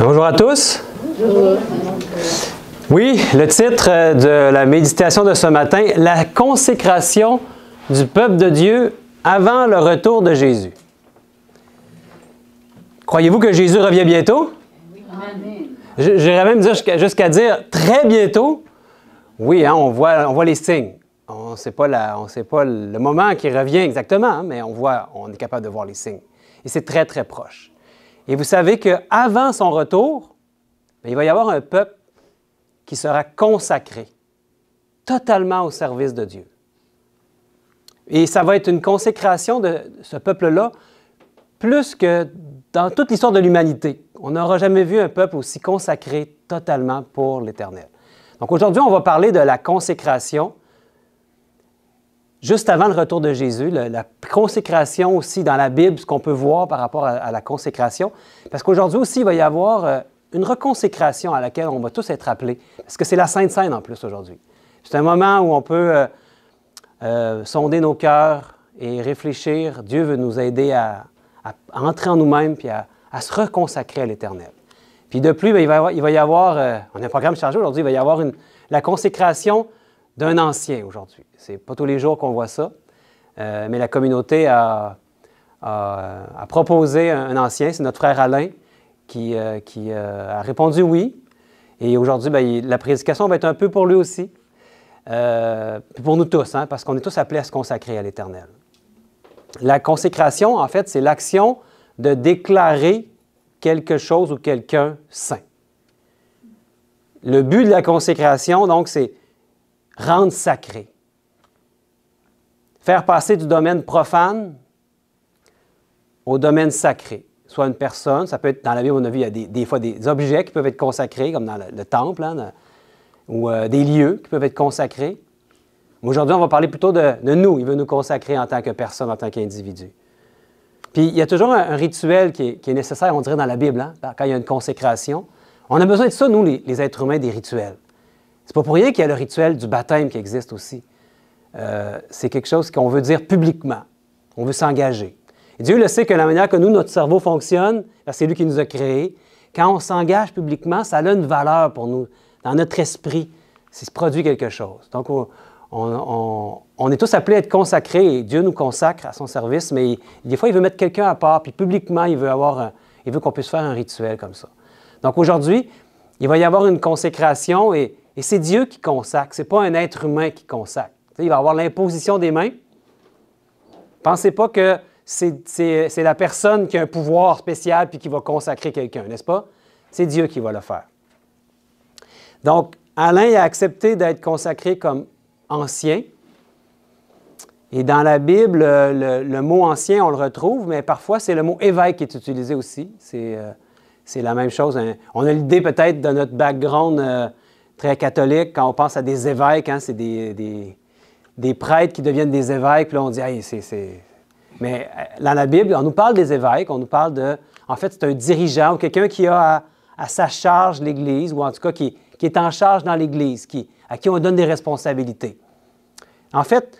Bonjour à tous. Oui, le titre de la méditation de ce matin, la consécration du peuple de Dieu avant le retour de Jésus. Croyez-vous que Jésus revient bientôt? Amen. J'irais même dire jusqu'à dire très bientôt. Oui, hein, on voit les signes. On ne sait pas le moment qui revient exactement, hein, mais on est capable de voir les signes. Et c'est très, très proche. Et vous savez qu'avant son retour, il va y avoir un peuple qui sera consacré totalement au service de Dieu. Et ça va être une consécration de ce peuple-là plus que dans toute l'histoire de l'humanité. On n'aura jamais vu un peuple aussi consacré totalement pour l'Éternel. Donc aujourd'hui, on va parler de la consécration juste avant le retour de Jésus, la consécration aussi dans la Bible, ce qu'on peut voir par rapport à la consécration. Parce qu'aujourd'hui aussi, il va y avoir une reconsécration à laquelle on va tous être appelés. Parce que c'est la Sainte Seine en plus aujourd'hui. C'est un moment où on peut sonder nos cœurs et réfléchir. Dieu veut nous aider à entrer en nous-mêmes puis à se reconsacrer à l'Éternel. Puis de plus, il va y avoir, on a un programme chargé aujourd'hui, il va y avoir la consécration d'un ancien aujourd'hui. Ce n'est pas tous les jours qu'on voit ça, mais la communauté a proposé un ancien, c'est notre frère Alain, qui a répondu oui. Et aujourd'hui, la prédication va être un peu pour lui aussi, pour nous tous, hein, parce qu'on est tous appelés à se consacrer à l'Éternel. La consécration, en fait, c'est l'action de déclarer quelque chose ou quelqu'un saint. Le but de la consécration, donc, c'est rendre sacré. Faire passer du domaine profane au domaine sacré. Soit une personne, ça peut être, dans la Bible, on a vu, il y a des fois des objets qui peuvent être consacrés, comme dans le temple, hein, ou des lieux qui peuvent être consacrés. Aujourd'hui, on va parler plutôt de nous. Il veut nous consacrer en tant que personne, en tant qu'individu. Puis, il y a toujours un rituel qui est nécessaire, on dirait, dans la Bible, hein, quand il y a une consécration. On a besoin de ça, nous, les êtres humains, des rituels. C'est pas pour rien qu'il y a le rituel du baptême qui existe aussi. C'est quelque chose qu'on veut dire publiquement. On veut s'engager. Et Dieu le sait que la manière que nous, notre cerveau fonctionne, c'est lui qui nous a créés. Quand on s'engage publiquement, ça a une valeur pour nous. Dans notre esprit, c'est se produit quelque chose. Donc, on est tous appelés à être consacrés et Dieu nous consacre à son service, mais des fois, il veut mettre quelqu'un à part, puis publiquement, il veut qu'on puisse faire un rituel comme ça. Donc aujourd'hui, il va y avoir une consécration et c'est Dieu qui consacre, ce n'est pas un être humain qui consacre. Il va y avoir l'imposition des mains. Pensez pas que c'est la personne qui a un pouvoir spécial puis qui va consacrer quelqu'un, n'est-ce pas? C'est Dieu qui va le faire. Donc, Alain a accepté d'être consacré comme ancien. Et dans la Bible, le mot ancien, on le retrouve, mais parfois, c'est le mot évêque qui est utilisé aussi. C'est la même chose. Hein. On a l'idée peut-être de notre background très catholique, quand on pense à des évêques, hein, c'est des prêtres qui deviennent des évêques, puis là on dit hey, Mais dans la Bible, on nous parle des évêques, on nous parle de. En fait, c'est un dirigeant ou quelqu'un qui a à sa charge l'Église, ou en tout cas qui est en charge dans l'Église, à qui on donne des responsabilités. En fait,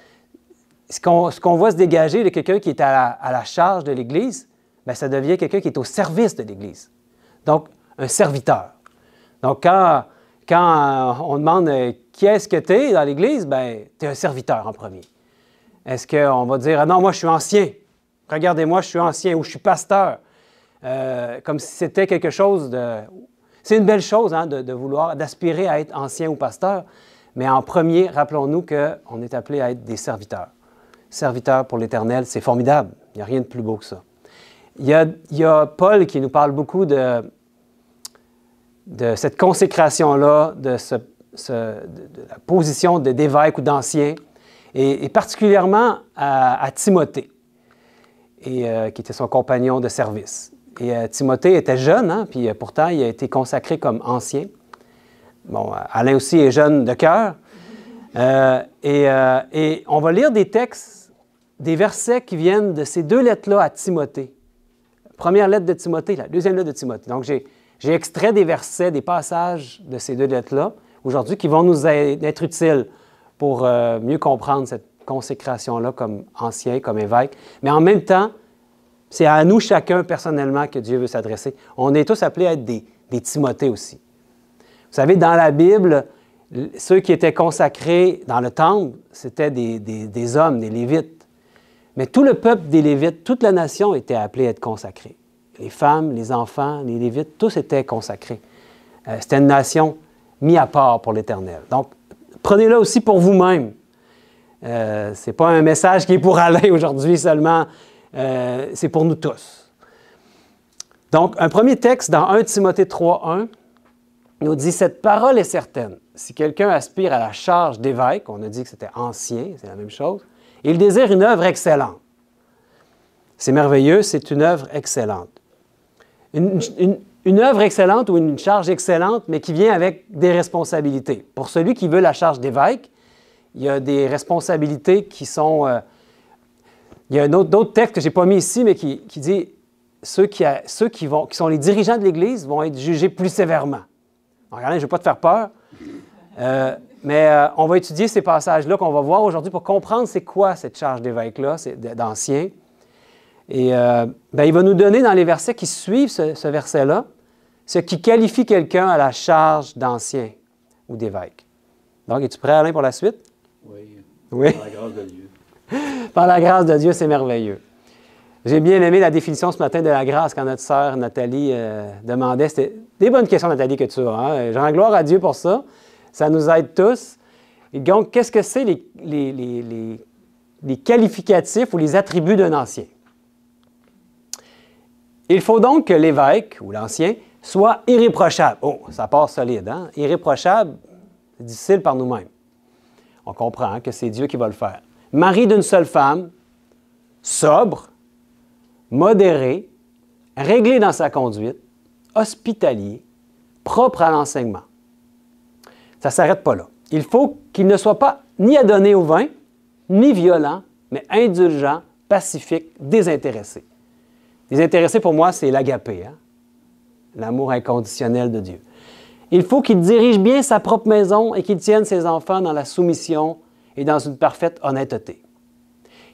ce qu'on voit se dégager de quelqu'un qui est à la charge de l'Église, bien, ça devient quelqu'un qui est au service de l'Église. Donc, un serviteur. Donc, quand on demande qui est-ce que tu es dans l'Église, bien, tu es un serviteur en premier. Est-ce qu'on va dire, ah non, moi, je suis ancien. Regardez-moi, je suis ancien ou je suis pasteur. Comme si c'était quelque chose de... C'est une belle chose hein, de vouloir, d'aspirer à être ancien ou pasteur, mais en premier, rappelons-nous qu'on est appelé à être des serviteurs. Serviteurs pour l'Éternel, c'est formidable. Il n'y a rien de plus beau que ça. Il y a Paul qui nous parle beaucoup de cette consécration-là, de la position d'évêque ou d'ancien, et particulièrement à Timothée, qui était son compagnon de service. Et Timothée était jeune, hein, puis pourtant il a été consacré comme ancien. Bon, Alain aussi est jeune de cœur. Et on va lire des textes, des versets qui viennent de ces deux lettres-là à Timothée. Première lettre de Timothée, la deuxième lettre de Timothée. Donc, j'ai extrait des versets, des passages de ces deux lettres-là aujourd'hui qui vont nous être utiles pour mieux comprendre cette consécration-là comme ancien, comme évêque. Mais en même temps, c'est à nous chacun personnellement que Dieu veut s'adresser. On est tous appelés à être des des Timothées aussi. Vous savez, dans la Bible, ceux qui étaient consacrés dans le temple, c'était des hommes, des Lévites. Mais tout le peuple des Lévites, toute la nation était appelée à être consacrée. Les femmes, les enfants, les Lévites, tous étaient consacrés. C'était une nation mise à part pour l'Éternel. Donc, prenez-le aussi pour vous-même. Ce n'est pas un message qui est pour Alain aujourd'hui seulement, c'est pour nous tous. Donc, un premier texte dans 1 Timothée 3:1 nous dit « Cette parole est certaine. Si quelqu'un aspire à la charge d'évêque, on a dit que c'était ancien, c'est la même chose, il désire une œuvre excellente. » C'est merveilleux, c'est une œuvre excellente. Une œuvre excellente ou une charge excellente, mais qui vient avec des responsabilités. Pour celui qui veut la charge d'évêque, il y a des responsabilités qui sont... il y a un autre texte que je n'ai pas mis ici, mais qui dit ceux qui sont les dirigeants de l'Église vont être jugés plus sévèrement. Donc, regardez, je ne vais pas te faire peur, mais on va étudier ces passages-là qu'on va voir aujourd'hui pour comprendre c'est quoi cette charge d'évêque-là, d'ancien. Et il va nous donner dans les versets qui suivent ce verset-là ce qui qualifie quelqu'un à la charge d'ancien ou d'évêque. Donc, es-tu prêt, Alain, pour la suite? Oui. Oui. Par la grâce de Dieu. Par la grâce de Dieu, c'est merveilleux. J'ai bien aimé la définition ce matin de la grâce quand notre sœur Nathalie demandait. C'était des bonnes questions, Nathalie, que tu as. Hein? Je rends gloire à Dieu pour ça. Ça nous aide tous. Et donc, qu'est-ce que c'est les qualificatifs ou les attributs d'un ancien? Il faut donc que l'évêque ou l'ancien soit irréprochable. Oh, ça part solide, hein? Irréprochable, c'est difficile par nous-mêmes. On comprend que c'est Dieu qui va le faire. Mari d'une seule femme, sobre, modéré, réglé dans sa conduite, hospitalier, propre à l'enseignement. Ça ne s'arrête pas là. Il faut qu'il ne soit pas ni adonné au vin, ni violent, mais indulgent, pacifique, désintéressé. Désintéressé, pour moi, c'est l'agapé, hein? L'amour inconditionnel de Dieu. Il faut qu'il dirige bien sa propre maison et qu'il tienne ses enfants dans la soumission et dans une parfaite honnêteté.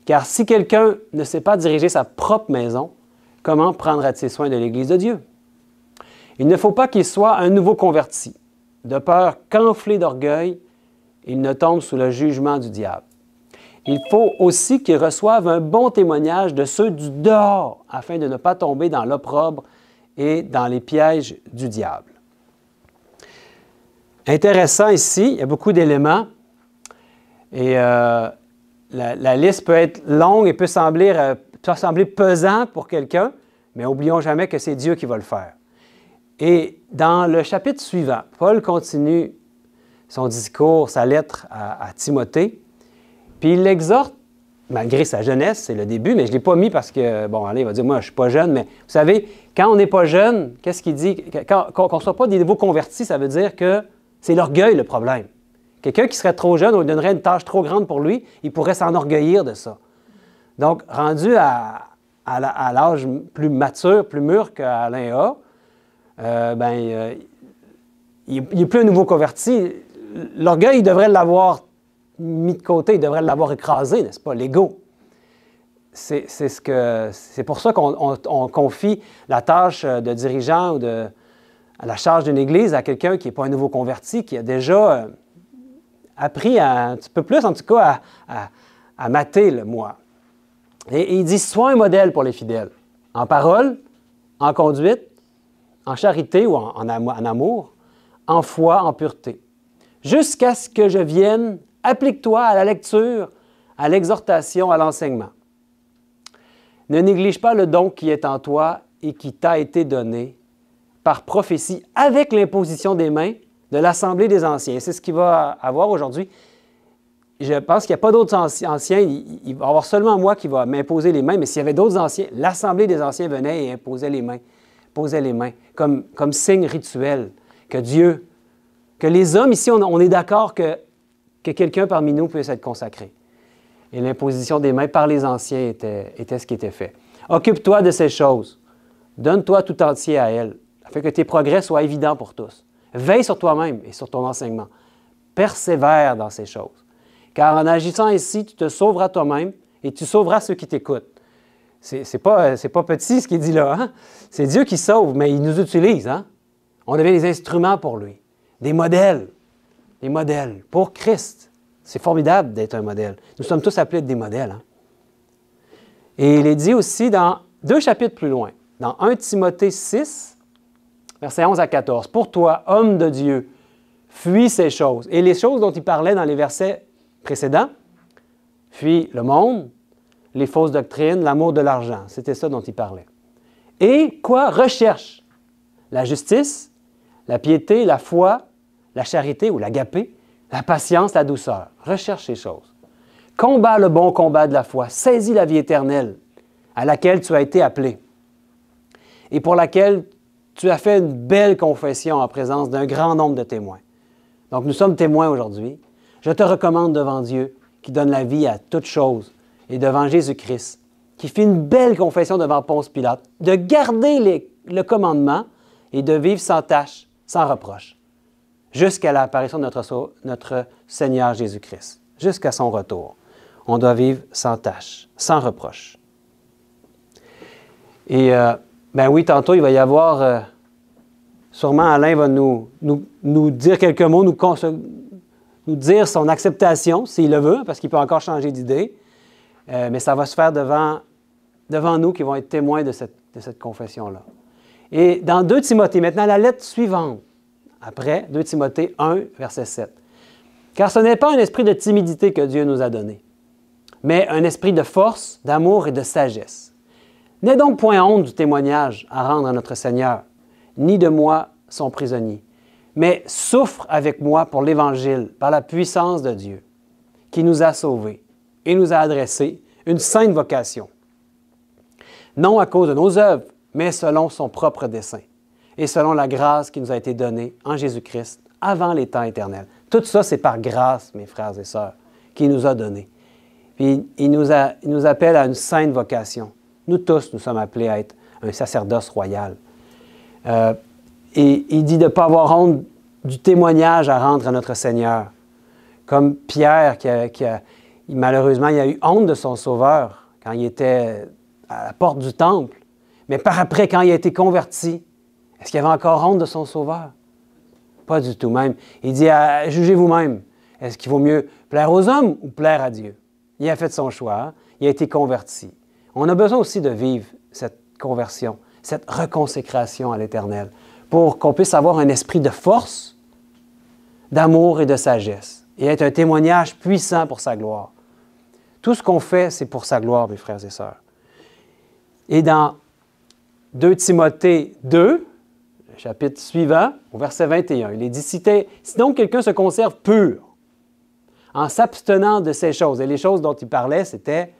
Car si quelqu'un ne sait pas diriger sa propre maison, comment prendra-t-il soin de l'Église de Dieu? Il ne faut pas qu'il soit un nouveau converti, de peur qu'enflé d'orgueil, il ne tombe sous le jugement du diable. Il faut aussi qu'il reçoive un bon témoignage de ceux du dehors, afin de ne pas tomber dans l'opprobre et dans les pièges du diable. Intéressant ici, il y a beaucoup d'éléments et la liste peut être longue et peut sembler pesant pour quelqu'un, mais n'oublions jamais que c'est Dieu qui va le faire. Et dans le chapitre suivant, Paul continue son discours, sa lettre à Timothée, puis il l'exhorte, malgré sa jeunesse, c'est le début, mais je ne l'ai pas mis parce que, bon, allez, il va dire, moi, je ne suis pas jeune, mais vous savez, quand on n'est pas jeune, qu'est-ce qu'il dit? Qu'on ne soit pas des nouveaux convertis, ça veut dire que c'est l'orgueil le problème. Quelqu'un qui serait trop jeune, on lui donnerait une tâche trop grande pour lui, il pourrait s'enorgueillir de ça. Donc, rendu à l'âge plus mature, plus mûr qu'Alain a, il n'est plus un nouveau converti. L'orgueil, il devrait l'avoir mis de côté, il devrait l'avoir écrasé, n'est-ce pas, l'ego. C'est pour ça qu'on confie la tâche de dirigeant ou à la charge d'une église à quelqu'un qui n'est pas un nouveau converti, qui a déjà appris un petit peu plus, en tout cas, à mater le moi. Et il dit, sois un modèle pour les fidèles, en parole, en conduite, en charité ou en amour, en foi, en pureté. Jusqu'à ce que je vienne, applique-toi à la lecture, à l'exhortation, à l'enseignement. Ne néglige pas le don qui est en toi et qui t'a été donné par prophétie avec l'imposition des mains de l'Assemblée des anciens. C'est ce qu'il va avoir aujourd'hui. Je pense qu'il n'y a pas d'autres anciens. Il va y avoir seulement moi qui va m'imposer les mains, mais s'il y avait d'autres anciens, l'Assemblée des anciens venait et imposait les mains, posait les mains, comme signe rituel, que les hommes ici, on est d'accord que quelqu'un parmi nous puisse être consacré. Et l'imposition des mains par les anciens était ce qui était fait. Occupe-toi de ces choses. Donne-toi tout entier à elles, afin que tes progrès soient évidents pour tous. Veille sur toi-même et sur ton enseignement. Persévère dans ces choses. Car en agissant ainsi, tu te sauveras toi-même et tu sauveras ceux qui t'écoutent. C'est pas petit ce qu'il dit là. Hein? C'est Dieu qui sauve, mais il nous utilise. Hein? On devient des instruments pour lui, des modèles pour Christ. C'est formidable d'être un modèle. Nous sommes tous appelés à être des modèles. Hein? Et il est dit aussi dans 2 chapitres plus loin, dans 1 Timothée 6, versets 11 à 14. « Pour toi, homme de Dieu, fuis ces choses. » Et les choses dont il parlait dans les versets précédents, fuis le monde, les fausses doctrines, l'amour de l'argent. C'était ça dont il parlait. Et quoi? Recherche la justice, la piété, la foi, la charité ou l'agapé, la patience, la douceur. Recherche ces choses. Combat le bon combat de la foi. Saisis la vie éternelle à laquelle tu as été appelé et pour laquelle tu as fait une belle confession en présence d'un grand nombre de témoins. Donc, nous sommes témoins aujourd'hui. Je te recommande devant Dieu qui donne la vie à toutes choses et devant Jésus-Christ, qui fit une belle confession devant Ponce Pilate, de garder le commandement et de vivre sans tâche, sans reproche, jusqu'à l'apparition de notre Seigneur Jésus-Christ, jusqu'à son retour. On doit vivre sans tâche, sans reproche. Et, ben oui, tantôt, il va y avoir, sûrement Alain va nous dire quelques mots, nous dire son acceptation, s'il le veut, parce qu'il peut encore changer d'idée. Mais ça va se faire devant nous qui vont être témoins de cette confession-là. Et dans 2 Timothée, maintenant la lettre suivante, après 2 Timothée 1, verset 7. « Car ce n'est pas un esprit de timidité que Dieu nous a donné, mais un esprit de force, d'amour et de sagesse. N'aie donc point honte du témoignage à rendre à notre Seigneur, ni de moi son prisonnier, mais souffre avec moi pour l'Évangile, par la puissance de Dieu, qui nous a sauvés et nous a adressé une sainte vocation, non à cause de nos œuvres, mais selon son propre dessein, et selon la grâce qui nous a été donnée en Jésus-Christ avant les temps éternels. » Tout ça, c'est par grâce, mes frères et sœurs, qu'il nous a donné. Puis il nous appelle à une sainte vocation. Nous tous, nous sommes appelés à être un sacerdoce royal. Et il dit de ne pas avoir honte du témoignage à rendre à notre Seigneur. Comme Pierre, malheureusement, il a eu honte de son Sauveur quand il était à la porte du temple. Mais par après, quand il a été converti, est-ce qu'il avait encore honte de son Sauveur? Pas du tout même. Il dit, jugez vous-même. Est-ce qu'il vaut mieux plaire aux hommes ou plaire à Dieu? Il a fait son choix. Hein? Il a été converti. On a besoin aussi de vivre cette conversion, cette reconsécration à l'Éternel, pour qu'on puisse avoir un esprit de force, d'amour et de sagesse, et être un témoignage puissant pour sa gloire. Tout ce qu'on fait, c'est pour sa gloire, mes frères et sœurs. Et dans 2 Timothée 2, le chapitre suivant, au verset 21, il est dit, si donc quelqu'un se conserve pur, en s'abstenant de ces choses, et les choses dont il parlait, c'était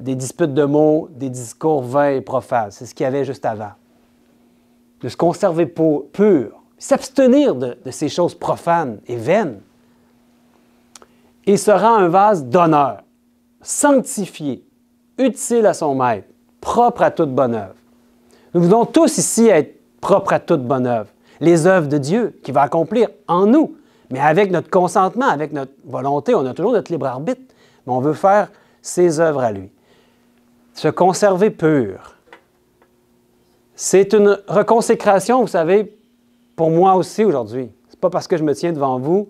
des disputes de mots, des discours vains et profanes. C'est ce qu'il y avait juste avant. De se conserver pur, s'abstenir de ces choses profanes et vaines. Il sera un vase d'honneur, sanctifié, utile à son maître, propre à toute bonne œuvre. Nous voulons tous ici être propres à toute bonne œuvre. Les œuvres de Dieu qu'il va accomplir en nous, mais avec notre consentement, avec notre volonté. On a toujours notre libre arbitre, mais on veut faire ses œuvres à lui. Se conserver pur. C'est une reconsécration, vous savez, pour moi aussi aujourd'hui. Ce n'est pas parce que je me tiens devant vous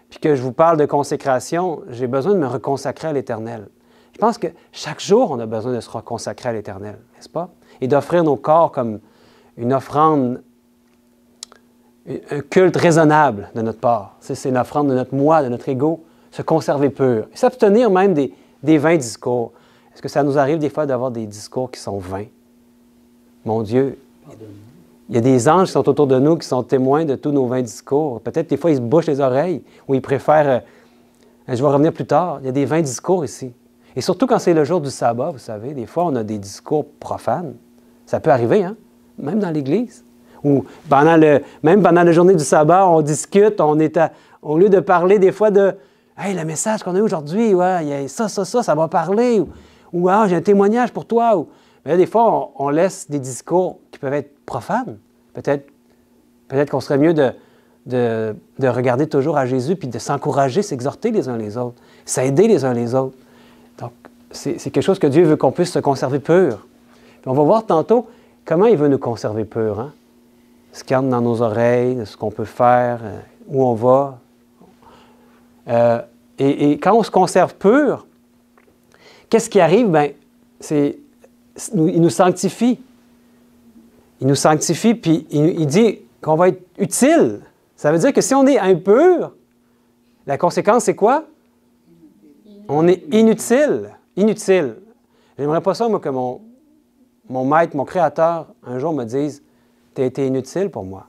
puis que je vous parle de consécration, j'ai besoin de me reconsacrer à l'Éternel. Je pense que chaque jour, on a besoin de se reconsacrer à l'Éternel, n'est-ce pas? Et d'offrir nos corps comme une offrande, un culte raisonnable de notre part. C'est une offrande de notre moi, de notre ego, se conserver pur. S'abstenir même des vains discours. Est-ce que ça nous arrive des fois d'avoir des discours qui sont vains? Mon Dieu, il y a des anges qui sont autour de nous, qui sont témoins de tous nos vains discours. Peut-être des fois, ils se bouchent les oreilles ou ils préfèrent je vais revenir plus tard. Il y a des vains discours ici. Et surtout quand c'est le jour du sabbat, vous savez, des fois, on a des discours profanes. Ça peut arriver, hein? Même dans l'Église. Ou même pendant la journée du sabbat, on discute, au lieu de parler des fois de « Hey, le message qu'on a eu aujourd'hui, ouais, il y a ça va parler. » Ou « Ah, j'ai un témoignage pour toi. » Mais là, des fois, on laisse des discours qui peuvent être profanes. Peut-être qu'on serait mieux de regarder toujours à Jésus puis de s'encourager, s'exhorter les uns les autres, s'aider les uns les autres. Donc, c'est quelque chose que Dieu veut qu'on puisse se conserver pur. Puis on va voir tantôt comment il veut nous conserver purs. Hein? ce qu'il y a dans nos oreilles, de ce qu'on peut faire, où on va. Et quand on se conserve pur, qu'est-ce qui arrive? Bien, il nous sanctifie. Il nous sanctifie, puis il dit qu'on va être utile. Ça veut dire que si on est impur, la conséquence, c'est quoi? On est inutile. Inutile. J'aimerais pas ça, moi, que mon maître, mon créateur, un jour me dise « Tu as été inutile pour moi ».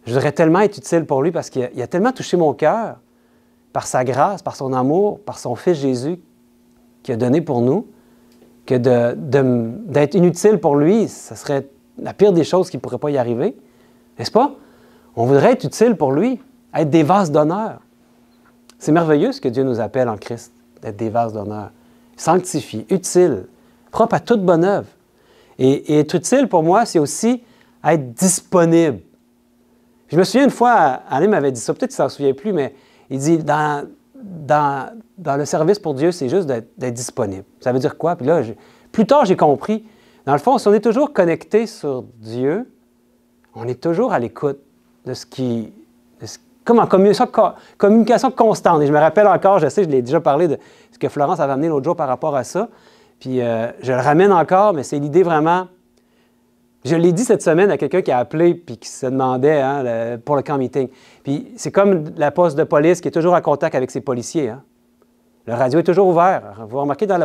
Je voudrais tellement être utile pour lui parce qu'il a tellement touché mon cœur par sa grâce, par son amour, par son Fils Jésus qu'il a donné pour nous, que d'être inutile pour lui, ce serait la pire des choses qui ne pourrait pas y arriver. N'est-ce pas? On voudrait être utile pour lui, être des vases d'honneur. C'est merveilleux ce que Dieu nous appelle en Christ, d'être des vases d'honneur. Sanctifié, utile, propre à toute bonne œuvre. Et être utile, pour moi, c'est aussi être disponible. Je me souviens une fois, Alain m'avait dit ça, peut-être qu'il ne s'en souvient plus, mais il dit, dans le service pour Dieu, c'est juste d'être disponible. Ça veut dire quoi? Puis là, plus tard, j'ai compris. Dans le fond, si on est toujours connecté sur Dieu, on est toujours à l'écoute de ce qui... comme en communication constante. Et je me rappelle encore, je sais, je l'ai déjà parlé de ce que Florence avait amené l'autre jour par rapport à ça. Puis je le ramène encore, mais c'est l'idée vraiment... Je l'ai dit cette semaine à quelqu'un qui a appelé et qui se demandait pour le camp meeting. Puis c'est comme la poste de police qui est toujours en contact avec ses policiers. Hein? Le radio est toujours ouvert. Vous remarquez dans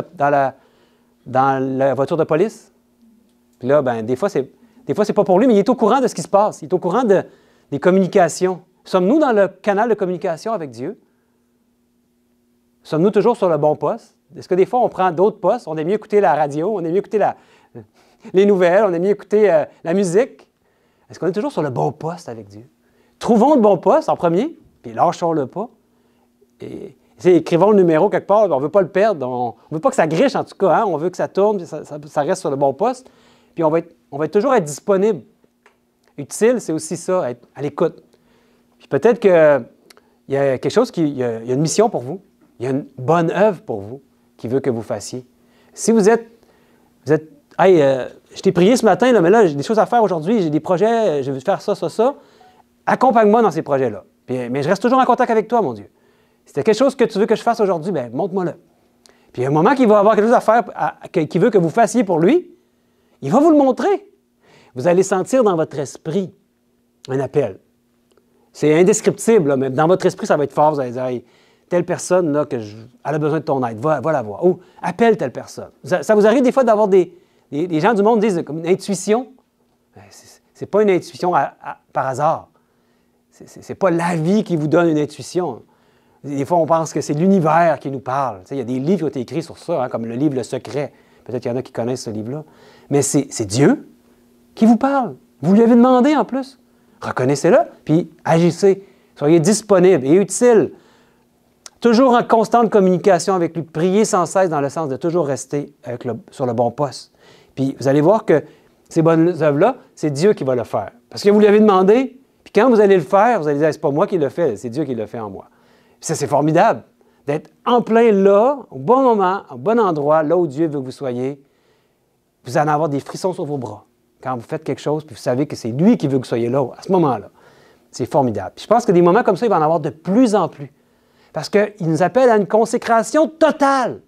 la voiture de police? Puis là, ben, des fois, c'est pas pour lui, mais il est au courant de ce qui se passe. Il est au courant des communications. Sommes-nous dans le canal de communication avec Dieu? Sommes-nous toujours sur le bon poste? Est-ce que des fois, on prend d'autres postes? On aime mieux écouter la radio, on aime mieux écouter les nouvelles, on aime mieux écouter la musique. Est-ce qu'on est toujours sur le bon poste avec Dieu? Trouvons le bon poste en premier, puis lâchons-le pas. Et écrivons le numéro quelque part, on ne veut pas le perdre, on ne veut pas que ça griche en tout cas, hein? On veut que ça tourne, ça reste sur le bon poste. Puis on va toujours être disponible. Utile, c'est aussi ça, être à l'écoute. Puis peut-être qu'il y a quelque chose, il y a une mission pour vous, il y a une bonne œuvre pour vous qui veut que vous fassiez. Si vous êtes hey, je t'ai prié ce matin, là, mais là, j'ai des choses à faire aujourd'hui, j'ai des projets, je veux faire ça. Accompagne-moi dans ces projets-là. Mais je reste toujours en contact avec toi, mon Dieu. Si tu as quelque chose que tu veux que je fasse aujourd'hui, bien, montre-moi-le. Puis un moment qu'il va avoir quelque chose à faire, qu'il veut que vous fassiez pour lui, il va vous le montrer. Vous allez sentir dans votre esprit un appel. C'est indescriptible, là, mais dans votre esprit, ça va être fort. Vous allez dire, hey, telle personne, là, elle a besoin de ton aide, va la voir. Ou appelle telle personne. Ça vous arrive des fois d'avoir des gens du monde disent comme une intuition. Ce n'est pas une intuition par hasard. Ce n'est pas la vie qui vous donne une intuition. Des fois, on pense que c'est l'univers qui nous parle. Il y a des livres qui ont été écrits sur ça, hein, comme le livre Le Secret. Peut-être qu'il y en a qui connaissent ce livre-là. Mais c'est Dieu qui vous parle. Vous lui avez demandé en plus. Reconnaissez-le, puis agissez. Soyez disponible et utile. Toujours en constante communication avec lui. Priez sans cesse dans le sens de toujours rester sur le bon poste. Puis vous allez voir que ces bonnes œuvres-là, c'est Dieu qui va le faire. Parce que vous lui avez demandé, puis quand vous allez le faire, vous allez dire, c'est pas moi qui le fais, c'est Dieu qui le fait en moi. Puis ça, c'est formidable, d'être en plein là, au bon moment, au bon endroit, là où Dieu veut que vous soyez. Vous allez avoir des frissons sur vos bras quand vous faites quelque chose, puis vous savez que c'est lui qui veut que vous soyez là, à ce moment-là. C'est formidable. Puis je pense que des moments comme ça, il va en avoir de plus en plus. Parce qu'il nous appelle à une consécration totale.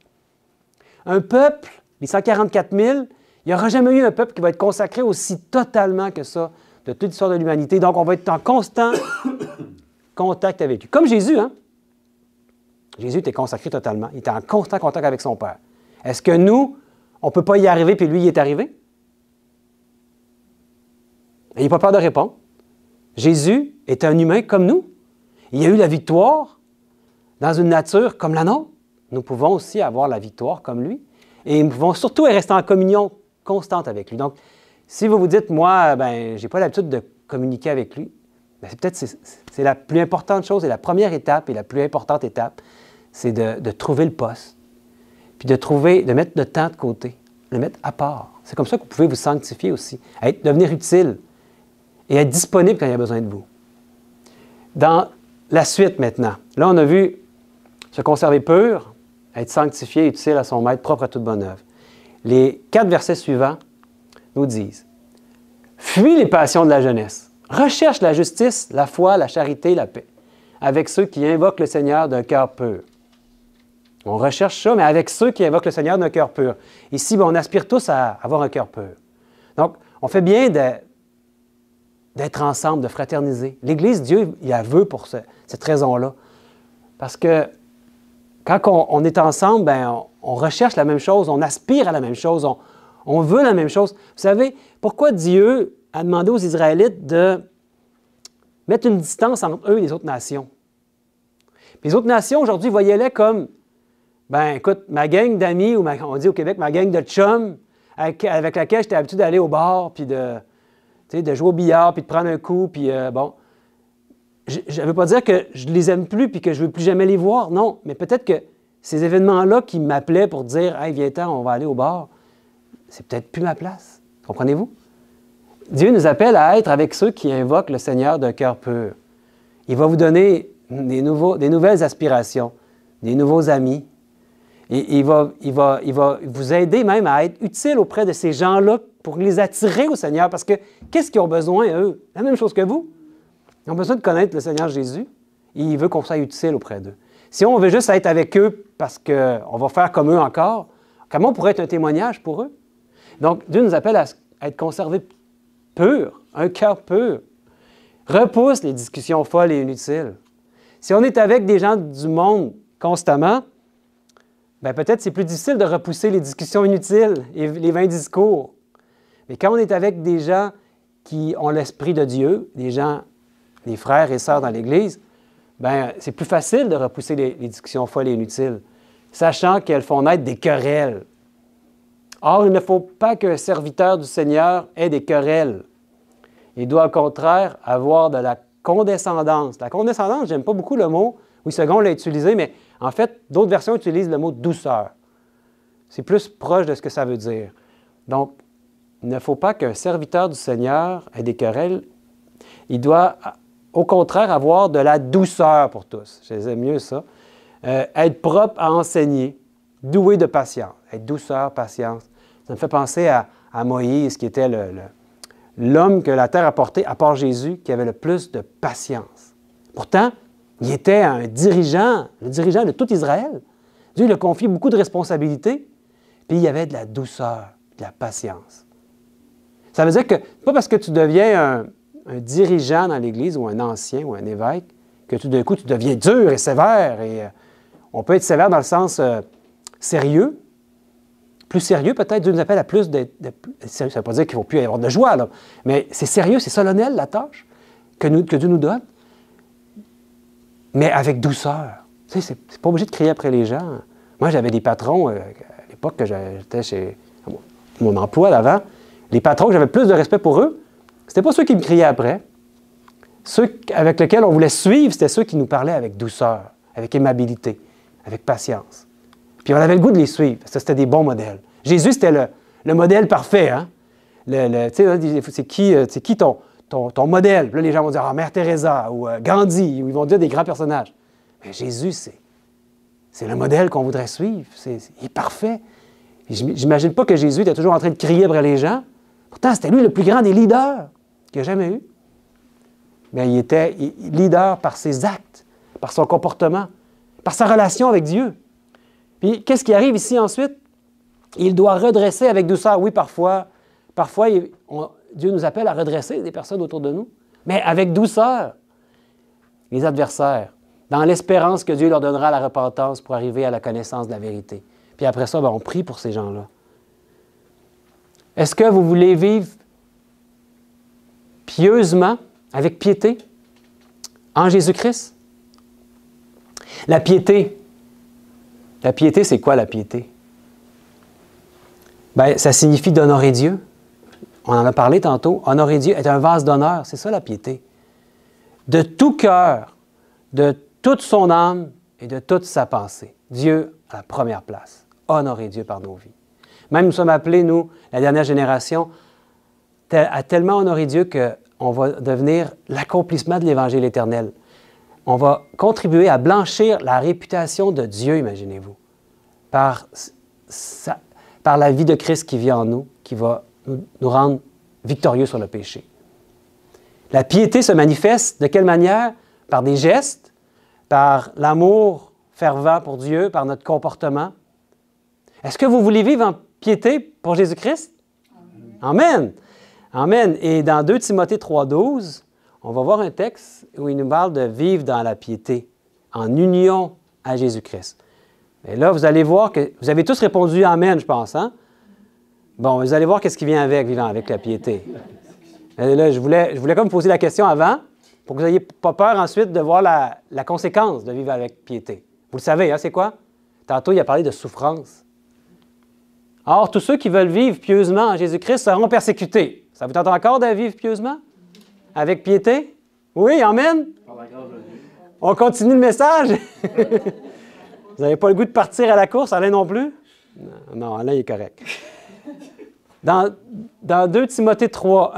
Un peuple, les 144 000, il n'y aura jamais eu un peuple qui va être consacré aussi totalement que ça de toute l'histoire de l'humanité. Donc, on va être en constant contact avec lui. Comme Jésus, hein? Jésus était consacré totalement. Il était en constant contact avec son Père. Est-ce que nous, on ne peut pas y arriver, puis lui, il est arrivé? N'ayez pas peur de répondre. Jésus est un humain comme nous. Il a eu la victoire dans une nature comme la nôtre. Nous pouvons aussi avoir la victoire comme lui. Et nous pouvons surtout rester en communion constante avec lui. Donc, si vous vous dites, moi, je n'ai pas l'habitude de communiquer avec lui, c'est la plus importante chose, et la première étape et la plus importante étape, c'est de trouver le poste, puis de mettre le temps de côté, le mettre à part. C'est comme ça que vous pouvez vous sanctifier aussi, devenir utile et être disponible quand il y a besoin de vous. Dans la suite maintenant, là, on a vu se conserver pur, être sanctifié, utile à son maître, propre à toute bonne œuvre. Les 4 versets suivants nous disent « Fuis les passions de la jeunesse. Recherche la justice, la foi, la charité, la paix, avec ceux qui invoquent le Seigneur d'un cœur pur. On recherche ça, mais avec ceux qui invoquent le Seigneur d'un cœur pur. Ici, on aspire tous à avoir un cœur pur. Donc, on fait bien d'être ensemble, de fraterniser. L'Église, Dieu, il a veut pour cette raison-là. Parce que quand on est ensemble, bien, on recherche la même chose, on aspire à la même chose, on veut la même chose. Vous savez, pourquoi Dieu a demandé aux Israélites de mettre une distance entre eux et les autres nations? Puis les autres nations, aujourd'hui, voyaient-les comme, ben écoute, ma gang d'amis, ou on dit au Québec, ma gang de chums, avec laquelle j'étais habitué d'aller au bar, puis de jouer au billard, puis de prendre un coup, puis bon. Je ne veux pas dire que je les aime plus, puis que je ne veux plus jamais les voir, non, mais peut-être que ces événements-là qui m'appelaient pour dire « Hey, viens-t'en, on va aller au bar », c'est peut-être plus ma place. Comprenez-vous? Dieu nous appelle à être avec ceux qui invoquent le Seigneur d'un cœur pur. Il va vous donner des nouvelles aspirations, des nouveaux amis. Et il va vous aider même à être utile auprès de ces gens-là pour les attirer au Seigneur. Parce que qu'est-ce qu'ils ont besoin, eux? La même chose que vous. Ils ont besoin de connaître le Seigneur Jésus et il veut qu'on soit utile auprès d'eux. Si on veut juste être avec eux parce qu'on va faire comme eux encore, comment on pourrait être un témoignage pour eux? Donc, Dieu nous appelle à être conservés purs, un cœur pur. Repousse les discussions folles et inutiles. Si on est avec des gens du monde constamment, bien peut-être c'est plus difficile de repousser les discussions inutiles et les vains discours. Mais quand on est avec des gens qui ont l'Esprit de Dieu, des frères et sœurs dans l'Église, bien c'est plus facile de repousser les discussions folles et inutiles, sachant qu'elles font naître des querelles. Or, il ne faut pas qu'un serviteur du Seigneur ait des querelles. Il doit au contraire avoir de la condescendance. La condescendance, j'aime pas beaucoup le mot. Oui, Second l'a utilisé, mais en fait, d'autres versions utilisent le mot douceur. C'est plus proche de ce que ça veut dire. Donc, il ne faut pas qu'un serviteur du Seigneur ait des querelles. Il doit, au contraire, avoir de la douceur pour tous. J'aime mieux ça. Être propre à enseigner, doué de patience. Être douceur, patience. Ça me fait penser à Moïse, qui était l'homme que la terre a porté, à part Jésus, qui avait le plus de patience. Pourtant, il était un dirigeant, le dirigeant de tout Israël. Dieu lui a confié beaucoup de responsabilités, puis il y avait de la douceur, de la patience. Ça veut dire que, pas parce que tu deviens un dirigeant dans l'Église, ou un ancien, ou un évêque, que tout d'un coup, tu deviens dur et sévère. Et on peut être sévère dans le sens sérieux, plus sérieux peut-être. Dieu nous appelle à plus d'être sérieux. Ça ne veut pas dire qu'il ne faut plus y avoir de joie, là. Mais c'est sérieux, c'est solennel, la tâche que Dieu nous donne, mais avec douceur. Tu sais, c'est pas obligé de crier après les gens. Moi, j'avais des patrons, à l'époque que j'étais chez mon emploi d'avant, les patrons que j'avais plus de respect pour eux, c'était pas ceux qui me criaient après. Ceux avec lesquels on voulait suivre, c'était ceux qui nous parlaient avec douceur, avec aimabilité, avec patience. Puis on avait le goût de les suivre. Ça, c'était des bons modèles. Jésus, c'était le modèle parfait. Hein? C'est qui ton modèle? Puis là, les gens vont dire Mère Teresa ou Gandhi, ou ils vont dire des grands personnages. Mais Jésus, c'est le modèle qu'on voudrait suivre. Il est parfait. J'imagine pas que Jésus était toujours en train de crier après les gens. Pourtant, c'était lui le plus grand des leaders qu'il y a jamais eu. Mais il était leader par ses actes, par son comportement, par sa relation avec Dieu. Puis, qu'est-ce qui arrive ici ensuite? Il doit redresser avec douceur. Oui, parfois Dieu nous appelle à redresser des personnes autour de nous, mais avec douceur, les adversaires, dans l'espérance que Dieu leur donnera la repentance pour arriver à la connaissance de la vérité. Puis après ça, on prie pour ces gens-là. Est-ce que vous voulez vivre pieusement, avec piété, en Jésus-Christ? La piété, c'est quoi la piété? Bien, ça signifie d'honorer Dieu. On en a parlé tantôt. Honorer Dieu est un vase d'honneur. C'est ça la piété. De tout cœur, de toute son âme et de toute sa pensée. Dieu à la première place. Honorer Dieu par nos vies. Même nous sommes appelés, nous, la dernière génération, à tellement honorer Dieu qu'on va devenir l'accomplissement de l'Évangile éternel. On va contribuer à blanchir la réputation de Dieu, imaginez-vous, par la vie de Christ qui vit en nous, qui va nous rendre victorieux sur le péché. La piété se manifeste de quelle manière? Par des gestes, par l'amour fervent pour Dieu, par notre comportement. Est-ce que vous voulez vivre en piété pour Jésus-Christ? Amen. Amen. Et dans 2 Timothée 3,12, on va voir un texte où il nous parle de vivre dans la piété, en union à Jésus-Christ. Et là, vous allez voir que vous avez tous répondu Amen, je pense, hein? Bon, vous allez voir qu'est-ce qui vient avec, vivant avec la piété. Et là, je voulais comme vous poser la question avant, pour que vous n'ayez pas peur ensuite de voir la conséquence de vivre avec piété. Vous le savez, hein, c'est quoi? Tantôt, il a parlé de souffrance. Or, tous ceux qui veulent vivre pieusement en Jésus-Christ seront persécutés. Ça vous tente encore de vivre pieusement? Avec piété? Oui, amen? On continue le message? Vous n'avez pas le goût de partir à la course, Alain non plus? Non, Alain il est correct. Dans 2 Timothée 3,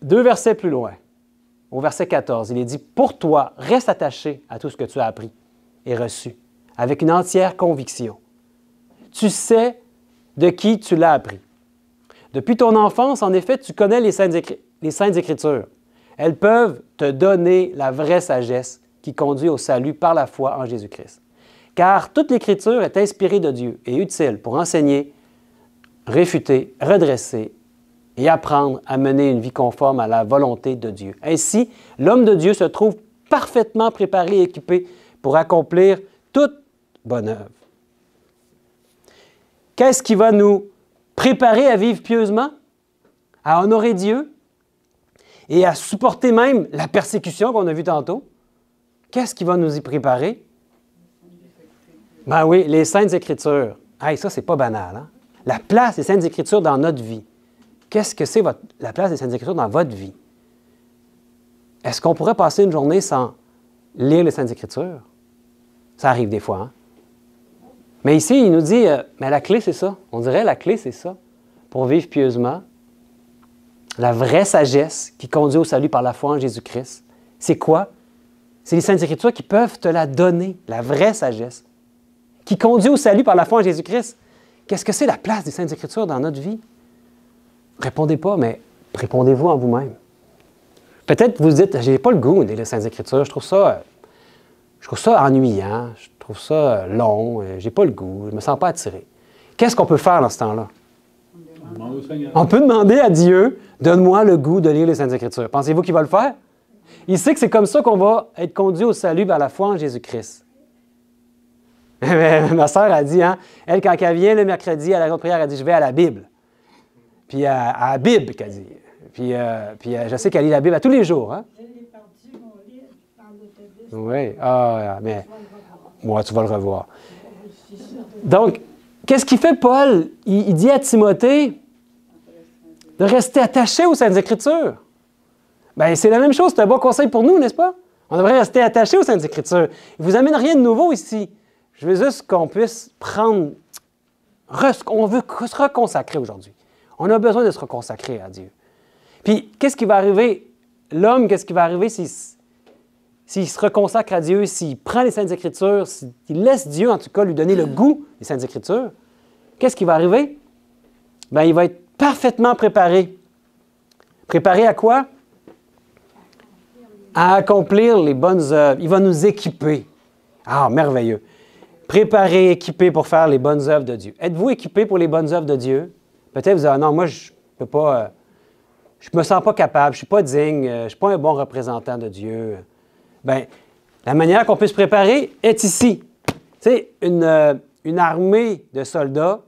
2 versets plus loin, au verset 14, il est dit « Pour toi, reste attaché à tout ce que tu as appris et reçu, avec une entière conviction. Tu sais de qui tu l'as appris. Depuis ton enfance, en effet, tu connais les Saintes Écritures. Elles peuvent te donner la vraie sagesse qui conduit au salut par la foi en Jésus-Christ. Car toute l'Écriture est inspirée de Dieu et utile pour enseigner, réfuter, redresser et apprendre à mener une vie conforme à la volonté de Dieu. Ainsi, l'homme de Dieu se trouve parfaitement préparé et équipé pour accomplir toute bonne œuvre. Qu'est-ce qui va nous préparer à vivre pieusement, à honorer Dieu et à supporter même la persécution qu'on a vue tantôt? Qu'est-ce qui va nous y préparer? Ben oui, les Saintes Écritures. Hey, ça, c'est pas banal, hein? La place des Saintes Écritures dans notre vie. Qu'est-ce que c'est la place des Saintes Écritures dans votre vie? Est-ce qu'on pourrait passer une journée sans lire les Saintes Écritures? Ça arrive des fois, hein? Mais ici, il nous dit, mais la clé, c'est ça. On dirait la clé, c'est ça. Pour vivre pieusement, la vraie sagesse qui conduit au salut par la foi en Jésus-Christ, c'est quoi? C'est les Saintes Écritures qui peuvent te la donner, la vraie sagesse, qui conduit au salut par la foi en Jésus-Christ. Qu'est-ce que c'est la place des Saintes Écritures dans notre vie? Répondez pas, mais répondez-vous en vous-même. Peut-être vous dites, j'ai pas le goût des Saintes Écritures, je trouve ça ennuyant, je trouve ça long, j'ai pas le goût, je me sens pas attiré. Qu'est-ce qu'on peut faire dans ce temps-là? On peut demander à Dieu, donne-moi le goût de lire les Saintes Écritures. Pensez-vous qu'il va le faire? Il sait que c'est comme ça qu'on va être conduit au salut par la foi en Jésus-Christ. Ma sœur a dit, hein, elle, quand elle vient le mercredi à la grande prière, elle dit, je vais à la Bible. Puis à la Bible, qu'elle dit. Puis je sais qu'elle lit la Bible à tous les jours. Hein? Je l'ai perdu, mon livre, dans l'autobus. Oui, mais moi, tu vas le revoir. Donc, qu'est-ce qu'il fait, Paul? Il dit à Timothée de rester attaché aux Saintes Écritures. Bien, c'est la même chose, c'est un bon conseil pour nous, n'est-ce pas? On devrait rester attaché aux Saintes Écritures. Il ne vous amène rien de nouveau ici. Je veux juste qu'on puisse prendre... On veut se reconsacrer aujourd'hui. On a besoin de se reconsacrer à Dieu. Puis, qu'est-ce qui va arriver? L'homme, qu'est-ce qui va arriver s'il se reconsacre à Dieu, s'il prend les Saintes Écritures, s'il laisse Dieu, en tout cas, lui donner le goût des Saintes Écritures? Qu'est-ce qui va arriver? Bien, il va être parfaitement préparé. Préparé à quoi? À accomplir les bonnes œuvres. Il va nous équiper. Ah, merveilleux. Préparé, équipé pour faire les bonnes œuvres de Dieu. Êtes-vous équipé pour les bonnes œuvres de Dieu? Peut-être vous allez non, moi, je ne peux pas, je me sens pas capable, je ne suis pas digne, je ne suis pas un bon représentant de Dieu. Bien, la manière qu'on peut se préparer est ici. Tu sais, une armée de soldats,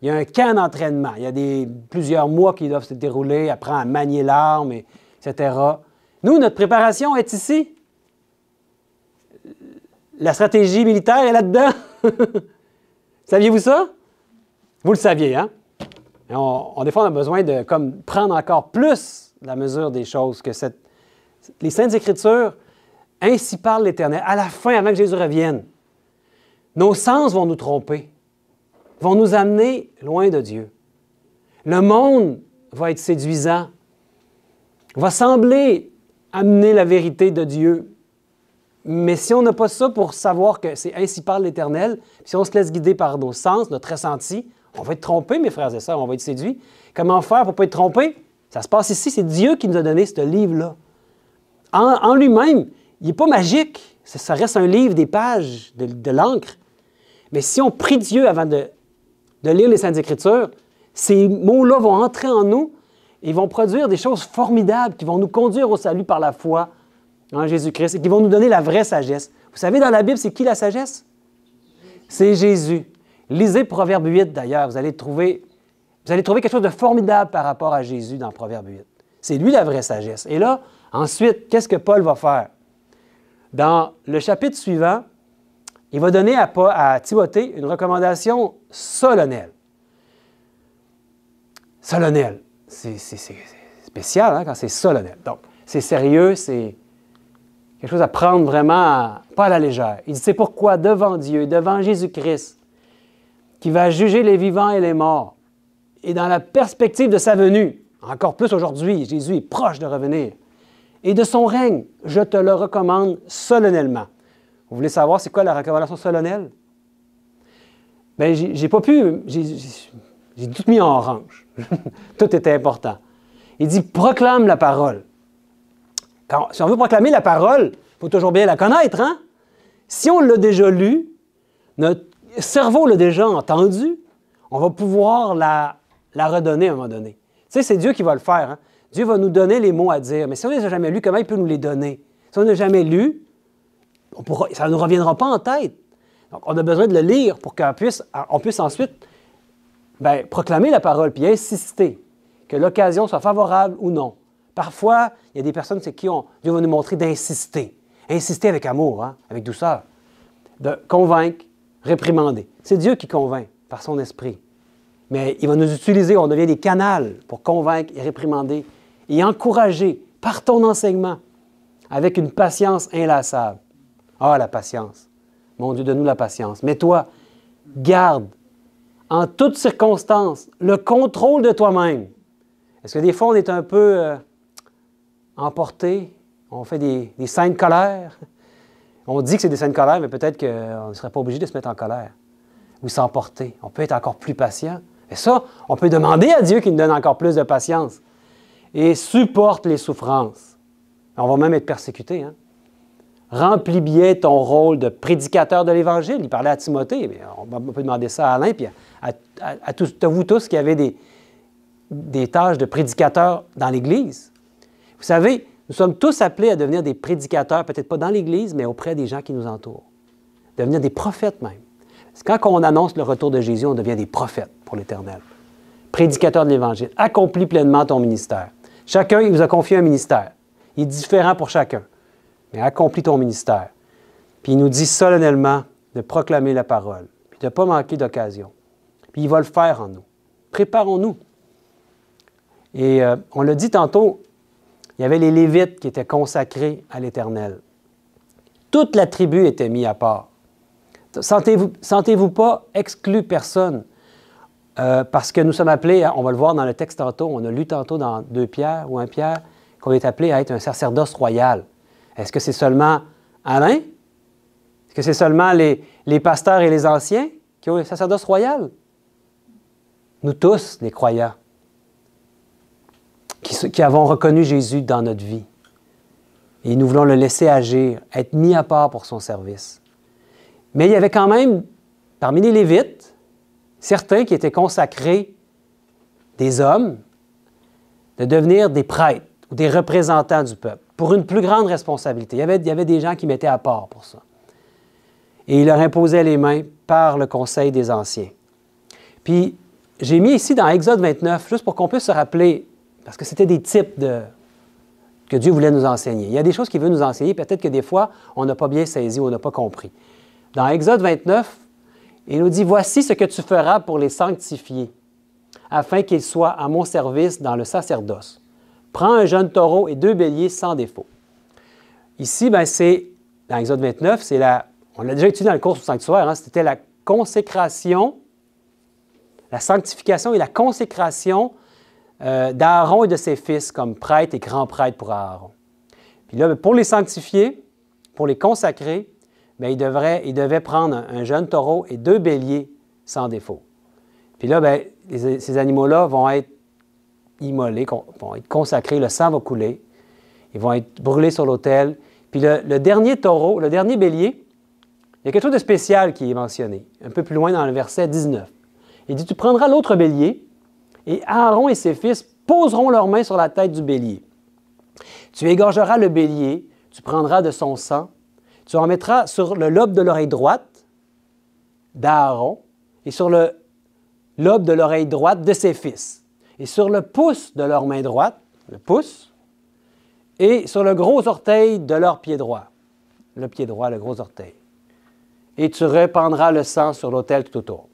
il y a un camp d'entraînement. Il y a plusieurs mois qui doivent se dérouler, apprendre à manier l'arme, etc. Nous, notre préparation est ici. La stratégie militaire est là-dedans. Saviez-vous ça? Vous le saviez, hein? Des fois, on a besoin de prendre encore plus la mesure des choses que les Saintes Écritures, ainsi parle l'Éternel, à la fin, avant que Jésus revienne. Nos sens vont nous tromper, vont nous amener loin de Dieu. Le monde va être séduisant, va sembler amener la vérité de Dieu. Mais si on n'a pas ça pour savoir que c'est ainsi parle l'Éternel, si on se laisse guider par nos sens, notre ressenti, on va être trompé, mes frères et sœurs, on va être séduits. Comment faire pour ne pas être trompé? Ça se passe ici, c'est Dieu qui nous a donné ce livre-là. En lui-même, il n'est pas magique. Ça reste un livre, des pages, de l'encre. Mais si on prie Dieu avant de lire les Saintes Écritures, ces mots-là vont entrer en nous et vont produire des choses formidables qui vont nous conduire au salut par la foi en Jésus-Christ et qui vont nous donner la vraie sagesse. Vous savez, dans la Bible, c'est qui la sagesse? C'est Jésus. Lisez Proverbe 8 d'ailleurs, vous allez trouver quelque chose de formidable par rapport à Jésus dans Proverbe 8. C'est lui la vraie sagesse. Et là, ensuite, qu'est-ce que Paul va faire? Dans le chapitre suivant, il va donner à Timothée une recommandation solennelle. Solennelle. C'est spécial hein, quand c'est solennel. Donc, c'est sérieux, c'est quelque chose à prendre vraiment, pas à la légère. Il dit, c'est pourquoi devant Dieu, devant Jésus-Christ, qui va juger les vivants et les morts, et dans la perspective de sa venue, encore plus aujourd'hui, Jésus est proche de revenir, et de son règne, je te le recommande solennellement. Vous voulez savoir c'est quoi la recommandation solennelle? Bien, j'ai pas pu, j'ai tout mis en orange. Tout était important. Il dit, proclame la parole. Si on veut proclamer la parole, il faut toujours bien la connaître, hein? Si on l'a déjà lu, notre cerveau l'a déjà entendu, on va pouvoir la redonner à un moment donné. Tu sais, c'est Dieu qui va le faire, hein? Dieu va nous donner les mots à dire. Mais si on ne les a jamais lus, comment il peut nous les donner? Si on n'a jamais lu, ça ne nous reviendra pas en tête. Donc, on a besoin de le lire pour qu'on puisse ensuite proclamer la parole puis insister que l'occasion soit favorable ou non. Parfois, il y a des personnes qui Dieu va nous montrer d'insister. Insister avec amour, hein, avec douceur. De convaincre, réprimander. C'est Dieu qui convainc par son esprit. Mais il va nous utiliser, on devient des canaux pour convaincre et réprimander et encourager par ton enseignement avec une patience inlassable. Ah, la patience. Mon Dieu, donne-nous la patience. Mais toi, garde en toutes circonstances le contrôle de toi-même. Est-ce que des fois, on est un peu emporté? On fait des scènes de colère? On dit que c'est des scènes de colère, mais peut-être qu'on ne serait pas obligé de se mettre en colère ou s'emporter. On peut être encore plus patient. Et ça, on peut demander à Dieu qu'il nous donne encore plus de patience. Et supporte les souffrances. On va même être persécuté. Hein? Remplis bien ton rôle de prédicateur de l'Évangile. Il parlait à Timothée, mais on peut demander ça à Alain, puis à vous tous qui avez des tâches de prédicateur dans l'Église. Vous savez, nous sommes tous appelés à devenir des prédicateurs, peut-être pas dans l'Église, mais auprès des gens qui nous entourent. Devenir des prophètes même. Quand on annonce le retour de Jésus, on devient des prophètes pour l'Éternel. Prédicateur de l'Évangile. Accomplis pleinement ton ministère. Chacun, il vous a confié un ministère. Il est différent pour chacun. Mais accomplis ton ministère. Puis il nous dit solennellement de proclamer la parole, puis de ne pas manquer d'occasion. Puis il va le faire en nous. Préparons-nous. Et on l'a dit tantôt, il y avait les Lévites qui étaient consacrés à l'Éternel. Toute la tribu était mise à part. Sentez-vous pas exclu personne, parce que nous sommes appelés, on va le voir dans le texte tantôt, on a lu tantôt dans 2 Pierre ou 1 Pierre, qu'on est appelé à être un sacerdoce royal. Est-ce que c'est seulement Alain? Est-ce que c'est seulement les pasteurs et les anciens qui ont un sacerdoce royal? Nous tous, les croyants, qui avons reconnu Jésus dans notre vie. Et nous voulons le laisser agir, être mis à part pour son service. Mais il y avait quand même, parmi les Lévites, certains qui étaient consacrés, des hommes, de devenir des prêtres ou des représentants du peuple, pour une plus grande responsabilité. Il y avait des gens qui mettaient à part pour ça. Et il leur imposait les mains par le conseil des anciens. Puis, j'ai mis ici dans Exode 29, juste pour qu'on puisse se rappeler, parce que c'était des types que Dieu voulait nous enseigner. Il y a des choses qu'il veut nous enseigner, peut-être que des fois, on n'a pas bien saisi ou on n'a pas compris. Dans Exode 29, il nous dit, « Voici ce que tu feras pour les sanctifier, afin qu'ils soient à mon service dans le sacerdoce. Prends un jeune taureau et 2 béliers sans défaut. » Ici, c'est, dans Exode 29, on l'a déjà étudié dans le cours du sanctuaire, hein, c'était la consécration, la sanctification et la consécration d'Aaron et de ses fils comme prêtres et grands prêtres pour Aaron. Puis là, pour les sanctifier, pour les consacrer, il devait prendre un jeune taureau et 2 béliers sans défaut. Puis là, ces animaux-là vont être immolés, vont être consacrés, le sang va couler, ils vont être brûlés sur l'autel. Puis le dernier taureau, le dernier bélier, il y a quelque chose de spécial qui est mentionné, un peu plus loin dans le verset 19. Il dit, tu prendras l'autre bélier, et Aaron et ses fils poseront leurs mains sur la tête du bélier. Tu égorgeras le bélier, tu prendras de son sang, tu en mettras sur le lobe de l'oreille droite d'Aaron et sur le lobe de l'oreille droite de ses fils, et sur le pouce de leur main droite, le pouce, et sur le gros orteil de leur pied droit. Le pied droit, le gros orteil. Et tu répandras le sang sur l'autel tout autour.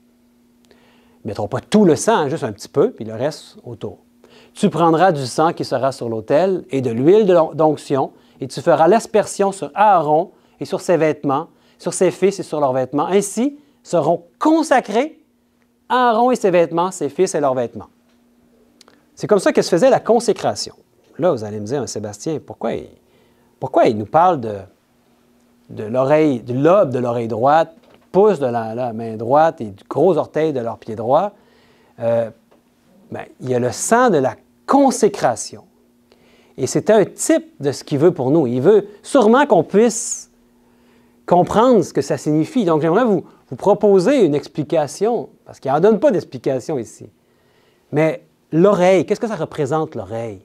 Ils ne mettront pas tout le sang, juste un petit peu, puis le reste autour. Tu prendras du sang qui sera sur l'autel et de l'huile d'onction, et tu feras l'aspersion sur Aaron et sur ses vêtements, sur ses fils et sur leurs vêtements. Ainsi seront consacrés Aaron et ses vêtements, ses fils et leurs vêtements. C'est comme ça que se faisait la consécration. Là, vous allez me dire, Sébastien, pourquoi il nous parle de l'oreille, du lobe de l'oreille droite, pouce de la main droite et du gros orteil de leur pied droit? Il y a le sang de la consécration. Et c'est un type de ce qu'il veut pour nous. Il veut sûrement qu'on puisse comprendre ce que ça signifie. Donc, j'aimerais vous proposer une explication, parce qu'il n'en donne pas d'explication ici. Mais l'oreille, qu'est-ce que ça représente, l'oreille?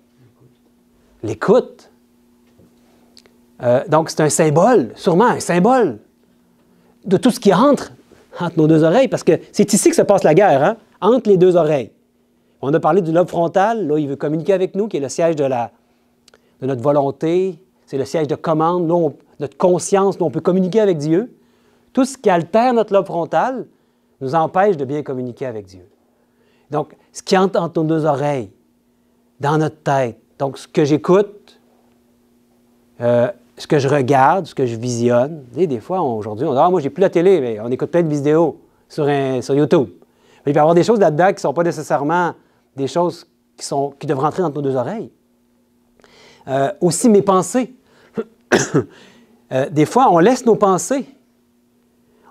L'écoute. Donc, c'est un symbole, sûrement un symbole de tout ce qui entre nos deux oreilles, parce que c'est ici que se passe la guerre, hein? Entre les deux oreilles. On a parlé du lobe frontal, là, il veut communiquer avec nous, qui est le siège de notre volonté, c'est le siège de commande, là, notre conscience, là, on peut communiquer avec Dieu. Tout ce qui altère notre lobe frontal nous empêche de bien communiquer avec Dieu. Donc, ce qui entre nos deux oreilles, dans notre tête, donc ce que j'écoute, ce que je regarde, ce que je visionne. Des fois, aujourd'hui, on dit « Ah, moi, j'ai plus la télé, mais on écoute plein de vidéos sur YouTube. » Il peut y avoir des choses là-dedans qui ne sont pas nécessairement des choses qui devraient entrer dans nos deux oreilles. Aussi mes pensées. Des fois, on laisse nos pensées.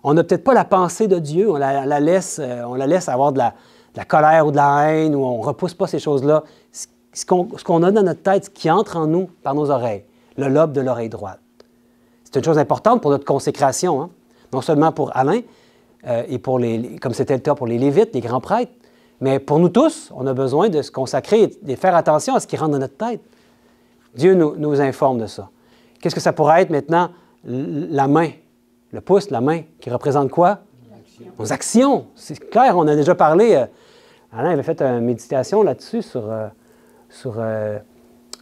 On n'a peut-être pas la pensée de Dieu, on la laisse avoir de la colère ou de la haine, ou on ne repousse pas ces choses-là. Ce qu'on a dans notre tête, ce qui entre en nous par nos oreilles, le lobe de l'oreille droite. C'est une chose importante pour notre consécration, hein? Non seulement pour Alain, et comme c'était le cas pour les Lévites, les grands prêtres, mais pour nous tous, on a besoin de se consacrer et de faire attention à ce qui rentre dans notre tête. Dieu nous informe de ça. Qu'est-ce que ça pourrait être maintenant? La main, le pouce, la main, qui représente quoi? Nos actions. C'est clair, on a déjà parlé. Alain avait fait une méditation là-dessus sur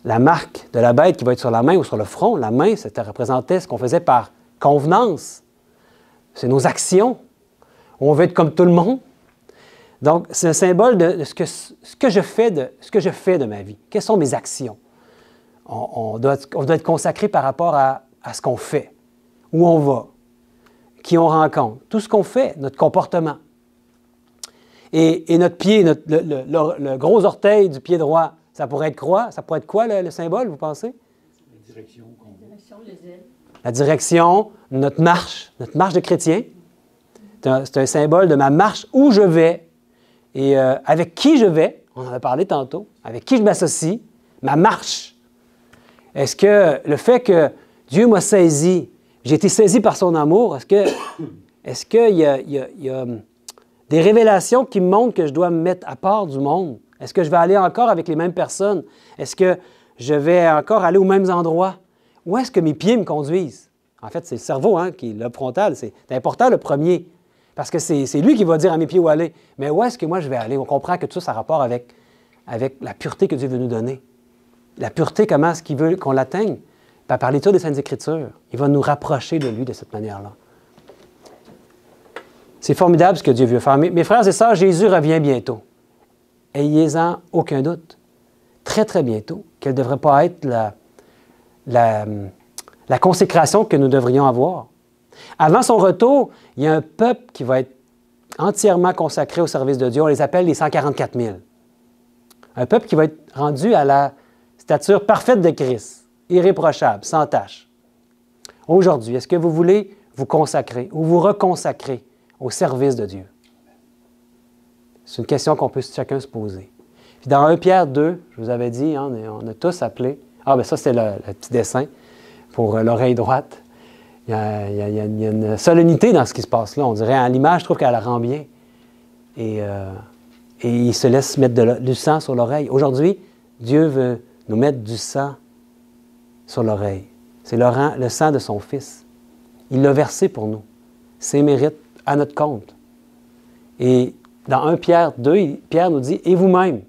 la marque de la bête qui va être sur la main ou sur le front. La main, ça représentait ce qu'on faisait par convenance. C'est nos actions. On veut être comme tout le monde. Donc, c'est un symbole de ce que je fais de ma vie. Quelles sont mes actions? On doit être consacré par rapport à ce qu'on fait, où on va, qui on rencontre, tout ce qu'on fait, notre comportement. Et notre pied, le gros orteil du pied droit, ça pourrait être quoi? Ça pourrait être quoi le symbole, vous pensez? La direction, les ailes. La direction, notre marche de chrétien. C'est un symbole de ma marche, où je vais et avec qui je vais. On en a parlé tantôt. Avec qui je m'associe, ma marche. Est-ce que le fait que Dieu m'a saisi, j'ai été saisi par son amour, est-ce qu'il y a des révélations qui me montrent que je dois me mettre à part du monde? Est-ce que je vais aller encore avec les mêmes personnes? Est-ce que je vais encore aller aux mêmes endroits? Où est-ce que mes pieds me conduisent? En fait, c'est le cerveau, hein, qui est le frontal. C'est important, le premier. Parce que c'est lui qui va dire à mes pieds où aller. Mais où est-ce que moi je vais aller? On comprend que tout ça a rapport avec la pureté que Dieu veut nous donner. La pureté, comment est-ce qu'il veut qu'on l'atteigne? Par l'étude des Saintes Écritures. Il va nous rapprocher de lui de cette manière-là. C'est formidable ce que Dieu veut faire. Mes frères et sœurs, Jésus revient bientôt. Ayez-en aucun doute. Très, très bientôt. Quelle ne devrait pas être la consécration que nous devrions avoir. Avant son retour, il y a un peuple qui va être entièrement consacré au service de Dieu. On les appelle les 144 000. Un peuple qui va être rendu à la stature parfaite de Christ, irréprochable, sans tache. Aujourd'hui, est-ce que vous voulez vous consacrer ou vous reconsacrer au service de Dieu? C'est une question qu'on peut chacun se poser. Puis dans 1 Pierre 2, je vous avais dit, hein, on a tous appelé. Ah, bien ça, c'est le petit dessin pour l'oreille droite. Il y a une solennité dans ce qui se passe là. On dirait, à l'image, je trouve qu'elle la rend bien. Et il se laisse mettre du sang sur l'oreille. Aujourd'hui, Dieu veut nous mettre du sang sur l'oreille. C'est le sang de son Fils. Il l'a versé pour nous. C'est mérite à notre compte. Et dans 1 Pierre 2, Pierre nous dit, « Et vous-même,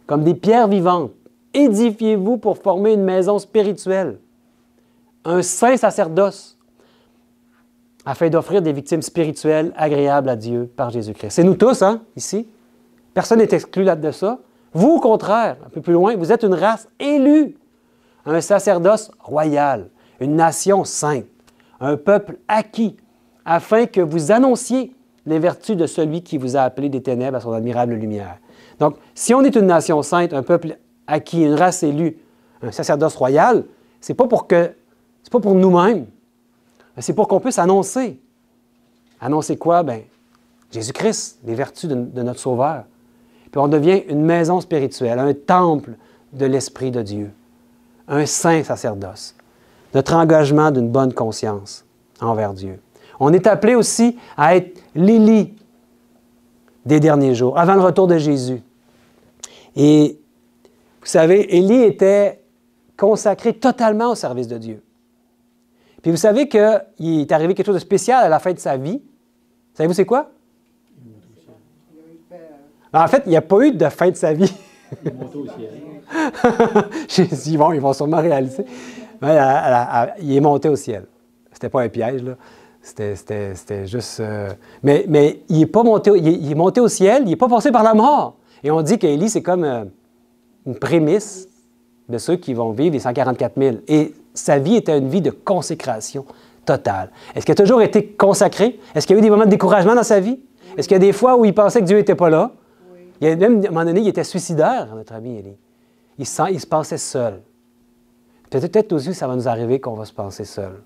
comme des pierres vivantes, édifiez-vous pour former une maison spirituelle, un saint sacerdoce, afin d'offrir des victimes spirituelles agréables à Dieu par Jésus-Christ. » C'est nous tous, hein, ici. Personne n'est exclu là de ça. Vous, au contraire, un peu plus loin, vous êtes une race élue, un sacerdoce royal, une nation sainte, un peuple acquis, afin que vous annonciez les vertus de celui qui vous a appelé des ténèbres à son admirable lumière. Donc, si on est une nation sainte, un peuple acquis, une race élue, un sacerdoce royal, c'est pas pour nous-mêmes, c'est pour qu'on puisse annoncer. Annoncer quoi? Bien, Jésus-Christ, les vertus de notre Sauveur. Puis on devient une maison spirituelle, un temple de l'Esprit de Dieu, un saint sacerdoce. Notre engagement d'une bonne conscience envers Dieu. On est appelé aussi à être l'Élie des derniers jours, avant le retour de Jésus. Et vous savez, Élie était consacré totalement au service de Dieu. Puis vous savez qu'il est arrivé quelque chose de spécial à la fin de sa vie. Savez-vous c'est quoi? En fait, il n'y a pas eu de fin de sa vie. Il est monté au ciel. J'ai dit, ils vont sûrement réaliser. Mais il est monté au ciel. C'était pas un piège, là. C'était juste... Mais il est pas monté, il est monté au ciel, il n'est pas passé par la mort. Et on dit qu'Élie, c'est comme une prémisse de ceux qui vont vivre les 144 000. Et sa vie était une vie de consécration totale. Est-ce qu'il a toujours été consacré? Est-ce qu'il y a eu des moments de découragement dans sa vie? Est-ce qu'il y a des fois où il pensait que Dieu n'était pas là? Il y a même, à un moment donné, il était suicidaire, notre ami Élie. Il se pensait seul. Peut-être aussi, ça va nous arriver qu'on va se penser seul.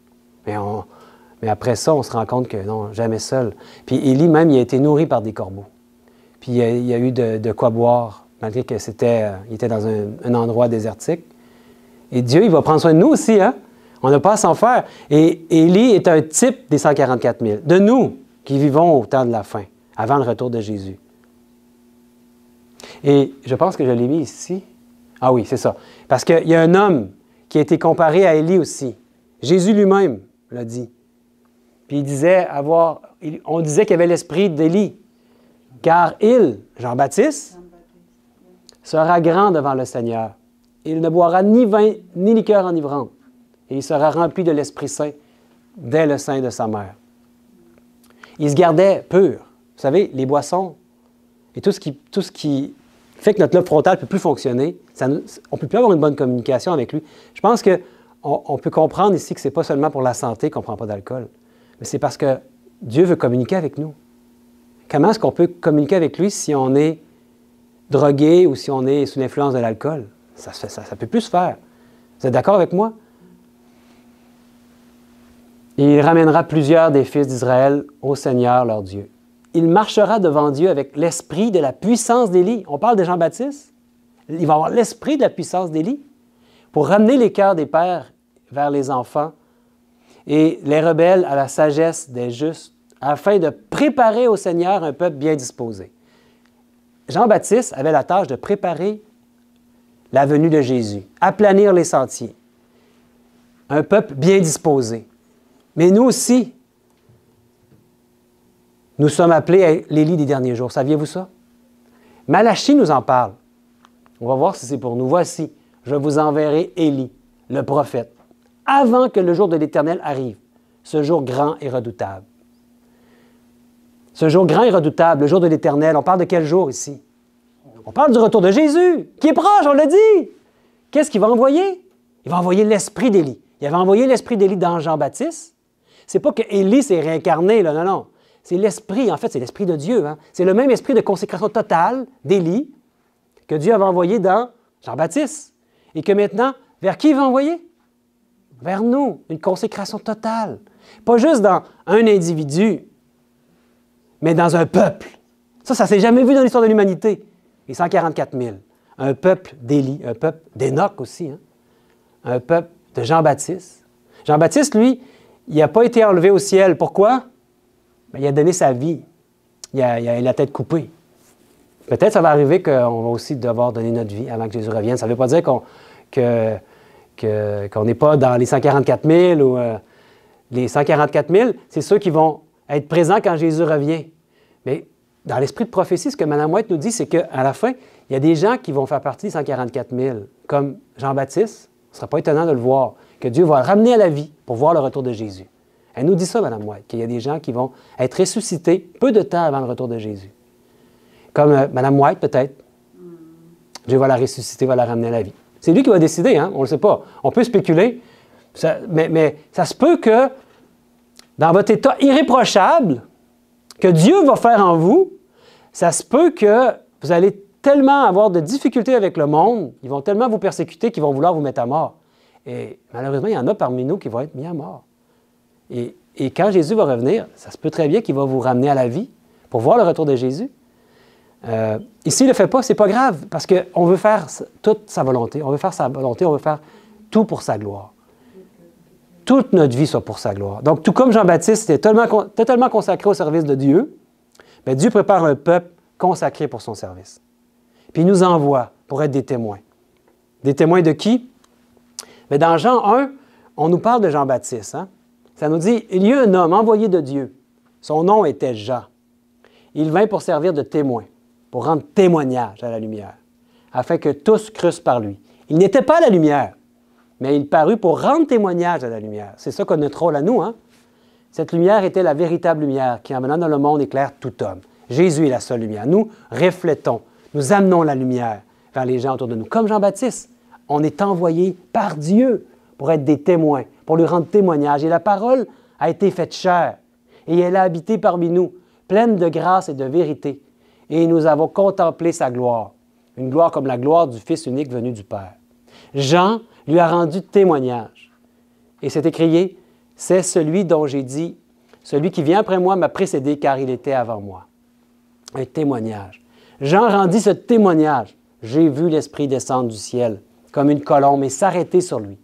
Mais après ça, on se rend compte que non, jamais seul. Puis Élie, même, il a été nourri par des corbeaux. Puis il y a eu de quoi boire, malgré qu'il était dans un endroit désertique. Et Dieu, il va prendre soin de nous aussi, hein? On n'a pas à s'en faire. Et Élie est un type des 144 000, de nous qui vivons au temps de la fin, avant le retour de Jésus. Et je pense que je l'ai mis ici. Ah oui, c'est ça. Parce qu'il y a un homme qui a été comparé à Élie aussi. Jésus lui-même l'a dit. Puis on disait qu'il avait l'esprit d'Élie. Car il, Jean-Baptiste, sera grand devant le Seigneur. Il ne boira ni vin ni liqueur enivrante. Et il sera rempli de l'Esprit Saint dès le sein de sa mère. Il se gardait pur. Vous savez, les boissons et tout ce qui fait que notre lobe frontal ne peut plus fonctionner, on ne peut plus avoir une bonne communication avec lui. Je pense qu'on peut comprendre ici que ce n'est pas seulement pour la santé qu'on ne prend pas d'alcool, mais c'est parce que Dieu veut communiquer avec nous. Comment est-ce qu'on peut communiquer avec lui si on est drogué ou si on est sous l'influence de l'alcool? Ça ne peut plus se faire. Vous êtes d'accord avec moi? Il ramènera plusieurs des fils d'Israël au Seigneur, leur Dieu. Il marchera devant Dieu avec l'esprit de la puissance d'Élie. On parle de Jean-Baptiste. Il va avoir l'esprit de la puissance d'Élie pour ramener les cœurs des pères vers les enfants et les rebelles à la sagesse des justes, afin de préparer au Seigneur un peuple bien disposé. Jean-Baptiste avait la tâche de préparer la venue de Jésus, aplanir les sentiers. Un peuple bien disposé. Mais nous aussi, nous sommes appelés à l'Élie des derniers jours. Saviez-vous ça? Malachie nous en parle. On va voir si c'est pour nous. Voici, je vous enverrai Élie, le prophète, avant que le jour de l'Éternel arrive, ce jour grand et redoutable. Ce jour grand et redoutable, le jour de l'Éternel, on parle de quel jour ici? On parle du retour de Jésus, qui est proche, on l'a dit. Qu'est-ce qu'il va envoyer? Il va envoyer l'esprit d'Élie. Il avait envoyé l'esprit d'Élie dans Jean-Baptiste. C'est pas que Élie s'est réincarné, là, non. C'est l'esprit, en fait, c'est l'esprit de Dieu. Hein? C'est le même esprit de consécration totale d'Élie que Dieu avait envoyé dans Jean-Baptiste. Et que maintenant, vers qui il va envoyer? Vers nous, une consécration totale. Pas juste dans un individu, mais dans un peuple. Ça ne s'est jamais vu dans l'histoire de l'humanité. Les 144 000. un peuple d'Élie, un peuple d'Enoch aussi, hein? Un peuple de Jean-Baptiste. Jean-Baptiste, lui, il n'a pas été enlevé au ciel. Pourquoi? Bien, il a donné sa vie. Il a la tête coupée. Peut-être ça va arriver qu'on va aussi devoir donner notre vie avant que Jésus revienne. Ça ne veut pas dire qu'on n'est pas dans les 144 000 ou les 144 000, c'est ceux qui vont être présents quand Jésus revient. Mais dans l'esprit de prophétie, ce que Mme White nous dit, c'est qu'à la fin, il y a des gens qui vont faire partie des 144 000, comme Jean-Baptiste. Ce ne sera pas étonnant de le voir, que Dieu va le ramener à la vie pour voir le retour de Jésus. Elle nous dit ça, Mme White, qu'il y a des gens qui vont être ressuscités peu de temps avant le retour de Jésus. Comme Mme White, peut-être. Dieu va la ressusciter, va la ramener à la vie. C'est lui qui va décider, hein? On ne le sait pas. On peut spéculer, mais ça se peut que dans votre état irréprochable que Dieu va faire en vous, ça se peut que vous allez tellement avoir de difficultés avec le monde, ils vont tellement vous persécuter qu'ils vont vouloir vous mettre à mort. Et malheureusement, il y en a parmi nous qui vont être mis à mort. Et quand Jésus va revenir, ça se peut très bien qu'il va vous ramener à la vie pour voir le retour de Jésus. Et s'il ne le fait pas, ce n'est pas grave, parce qu'on veut faire toute sa volonté. On veut faire sa volonté, on veut faire tout pour sa gloire. Toute notre vie soit pour sa gloire. Donc, tout comme Jean-Baptiste était totalement consacré au service de Dieu, bien, Dieu prépare un peuple consacré pour son service. Puis il nous envoie pour être des témoins. Des témoins de qui? Bien, dans Jean 1, on nous parle de Jean-Baptiste. Hein? Ça nous dit, il y a un homme envoyé de Dieu. Son nom était Jean. Il vint pour servir de témoin, pour rendre témoignage à la lumière, afin que tous crussent par lui. Il n'était pas la lumière, mais il parut pour rendre témoignage à la lumière. C'est ça que notre rôle à nous. Hein? Cette lumière était la véritable lumière qui, en venant dans le monde, éclaire tout homme. Jésus est la seule lumière. Nous reflétons, nous amenons la lumière vers les gens autour de nous. Comme Jean-Baptiste, on est envoyé par Dieu pour être des témoins, pour lui rendre témoignage. Et la parole a été faite chair, et elle a habité parmi nous, pleine de grâce et de vérité. Et nous avons contemplé sa gloire, une gloire comme la gloire du Fils unique venu du Père. Jean lui a rendu témoignage. Et c'est écrié, « C'est celui dont j'ai dit, celui qui vient après moi m'a précédé car il était avant moi. » Un témoignage. Jean rendit ce témoignage. « J'ai vu l'Esprit descendre du ciel comme une colombe et s'arrêter sur lui.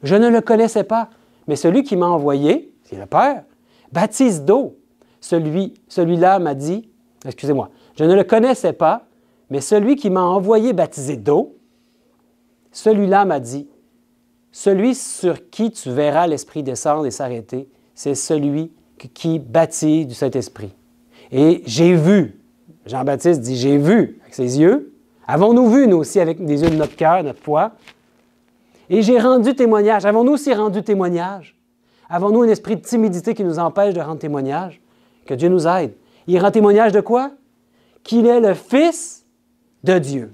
Je ne le connaissais pas, mais celui qui m'a envoyé, c'est le Père, baptise d'eau. Celui-là m'a dit, excusez-moi, je ne le connaissais pas, mais celui qui m'a envoyé baptiser d'eau, celui-là m'a dit, celui sur qui tu verras l'Esprit descendre et s'arrêter, c'est celui qui baptise du Saint-Esprit. Et j'ai vu, Jean-Baptiste dit, j'ai vu avec ses yeux, avons-nous vu, nous aussi, avec les yeux de notre cœur, notre foi, et j'ai rendu témoignage. Avons-nous aussi rendu témoignage? Avons-nous un esprit de timidité qui nous empêche de rendre témoignage? Que Dieu nous aide. Il rend témoignage de quoi? Qu'il est le Fils de Dieu.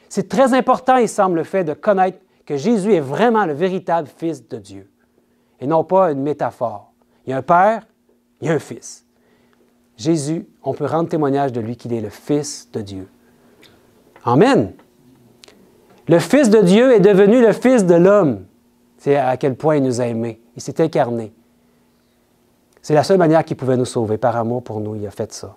C'est très important, il semble, le fait de connaître que Jésus est vraiment le véritable Fils de Dieu. Et non pas une métaphore. Il y a un Père, il y a un Fils. Jésus, on peut rendre témoignage de lui qu'il est le Fils de Dieu. Amen. Le Fils de Dieu est devenu le Fils de l'homme. C'est à quel point il nous a aimés. Il s'est incarné. C'est la seule manière qu'il pouvait nous sauver. Par amour pour nous, il a fait ça.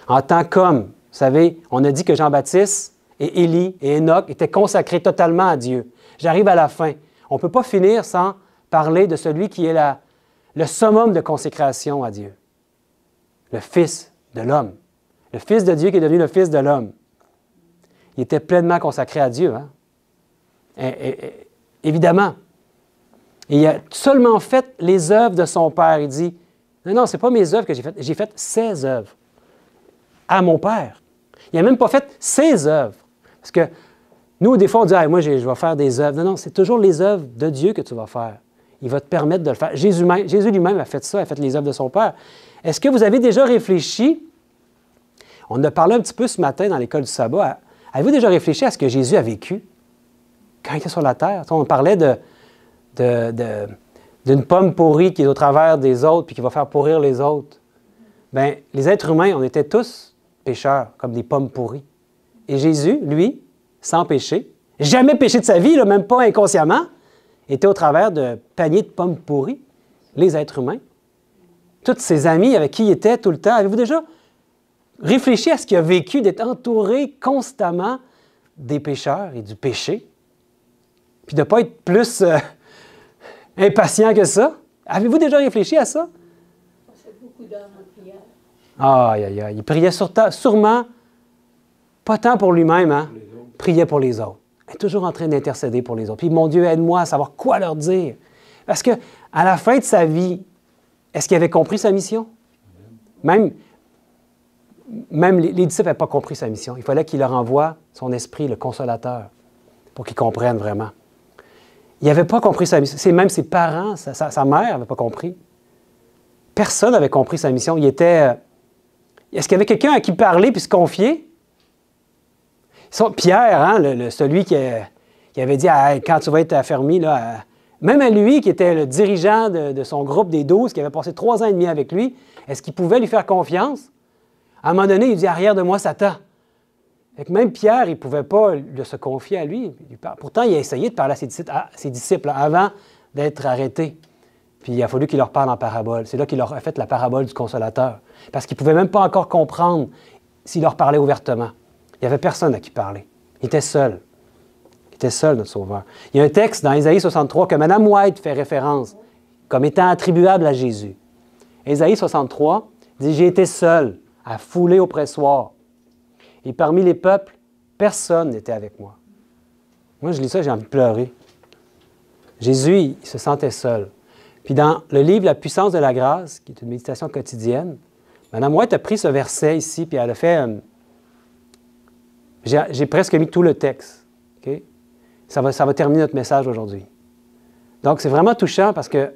En tant qu'homme, vous savez, on a dit que Jean-Baptiste et Élie et Enoch étaient consacrés totalement à Dieu. J'arrive à la fin. On ne peut pas finir sans parler de celui qui est le summum de consécration à Dieu. Le Fils de l'homme. Le Fils de Dieu qui est devenu le Fils de l'homme. Il était pleinement consacré à Dieu. Hein? Évidemment. Et il a seulement fait les œuvres de son Père. Il dit, non, ce n'est pas mes œuvres que j'ai fait ses œuvres à mon Père. Il n'a même pas fait ses œuvres. Parce que nous, des fois, on dit, moi, je vais faire des œuvres. Non, c'est toujours les œuvres de Dieu que tu vas faire. Il va te permettre de le faire. Jésus lui-même a fait ça, a fait les œuvres de son Père. Est-ce que vous avez déjà réfléchi, on en a parlé un petit peu ce matin dans l'école du sabbat, avez-vous déjà réfléchi à ce que Jésus a vécu quand il était sur la terre? On parlait d'une pomme pourrie qui est au travers des autres puis qui va faire pourrir les autres. Bien, les êtres humains, on était tous pécheurs, comme des pommes pourries. Et Jésus, lui, sans péché, jamais péché de sa vie, là, même pas inconsciemment, était au travers de paniers de pommes pourries, les êtres humains. Tous ses amis avec qui il était tout le temps. Avez-vous déjà réfléchi à ce qu'il a vécu d'être entouré constamment des pécheurs et du péché, puis de ne pas être plus impatient que ça. Avez-vous déjà réfléchi à ça? On fait beaucoup d'heures en prière. Aïe, aïe, aïe. Il priait sûrement, pas tant pour lui-même, hein? Il priait pour les autres. Il est toujours en train d'intercéder pour les autres. Puis, mon Dieu, aide-moi à savoir quoi leur dire. Parce qu'à la fin de sa vie, est-ce qu'il avait compris sa mission? Même les disciples n'avaient pas compris sa mission. Il fallait qu'il leur envoie son esprit, le consolateur, pour qu'ils comprennent vraiment. Il n'avait pas compris sa mission. Même ses parents, sa mère n'avait pas compris. Personne n'avait compris sa mission. Il était... Est-ce qu'il y avait quelqu'un à qui parler puis se confier? Pierre, hein, celui qui avait dit « Quand tu vas être affermi, là, même à lui, qui était le dirigeant de son groupe des 12, qui avait passé 3 ans et demi avec lui, est-ce qu'il pouvait lui faire confiance? À un moment donné, il dit « Arrière de moi, Satan ». Même Pierre, il ne pouvait pas se confier à lui. Pourtant, il a essayé de parler à ses disciples avant d'être arrêté. Puis il a fallu qu'il leur parle en parabole. C'est là qu'il leur a fait la parabole du consolateur. Parce qu'il ne pouvait même pas encore comprendre s'il leur parlait ouvertement. Il n'y avait personne à qui parler. Il était seul. Il était seul, notre Sauveur. Il y a un texte dans Ésaïe 63 que Mme White fait référence comme étant attribuable à Jésus. Ésaïe 63 dit « J'ai été seul à fouler au pressoir. Et parmi les peuples, personne n'était avec moi. » Moi, je lis ça, j'ai envie de pleurer. Jésus, il se sentait seul. Puis dans le livre « La puissance de la grâce », qui est une méditation quotidienne, Mme White a pris ce verset ici, puis elle a fait... J'ai presque mis tout le texte. Okay? Ça va terminer notre message aujourd'hui. Donc, c'est vraiment touchant parce que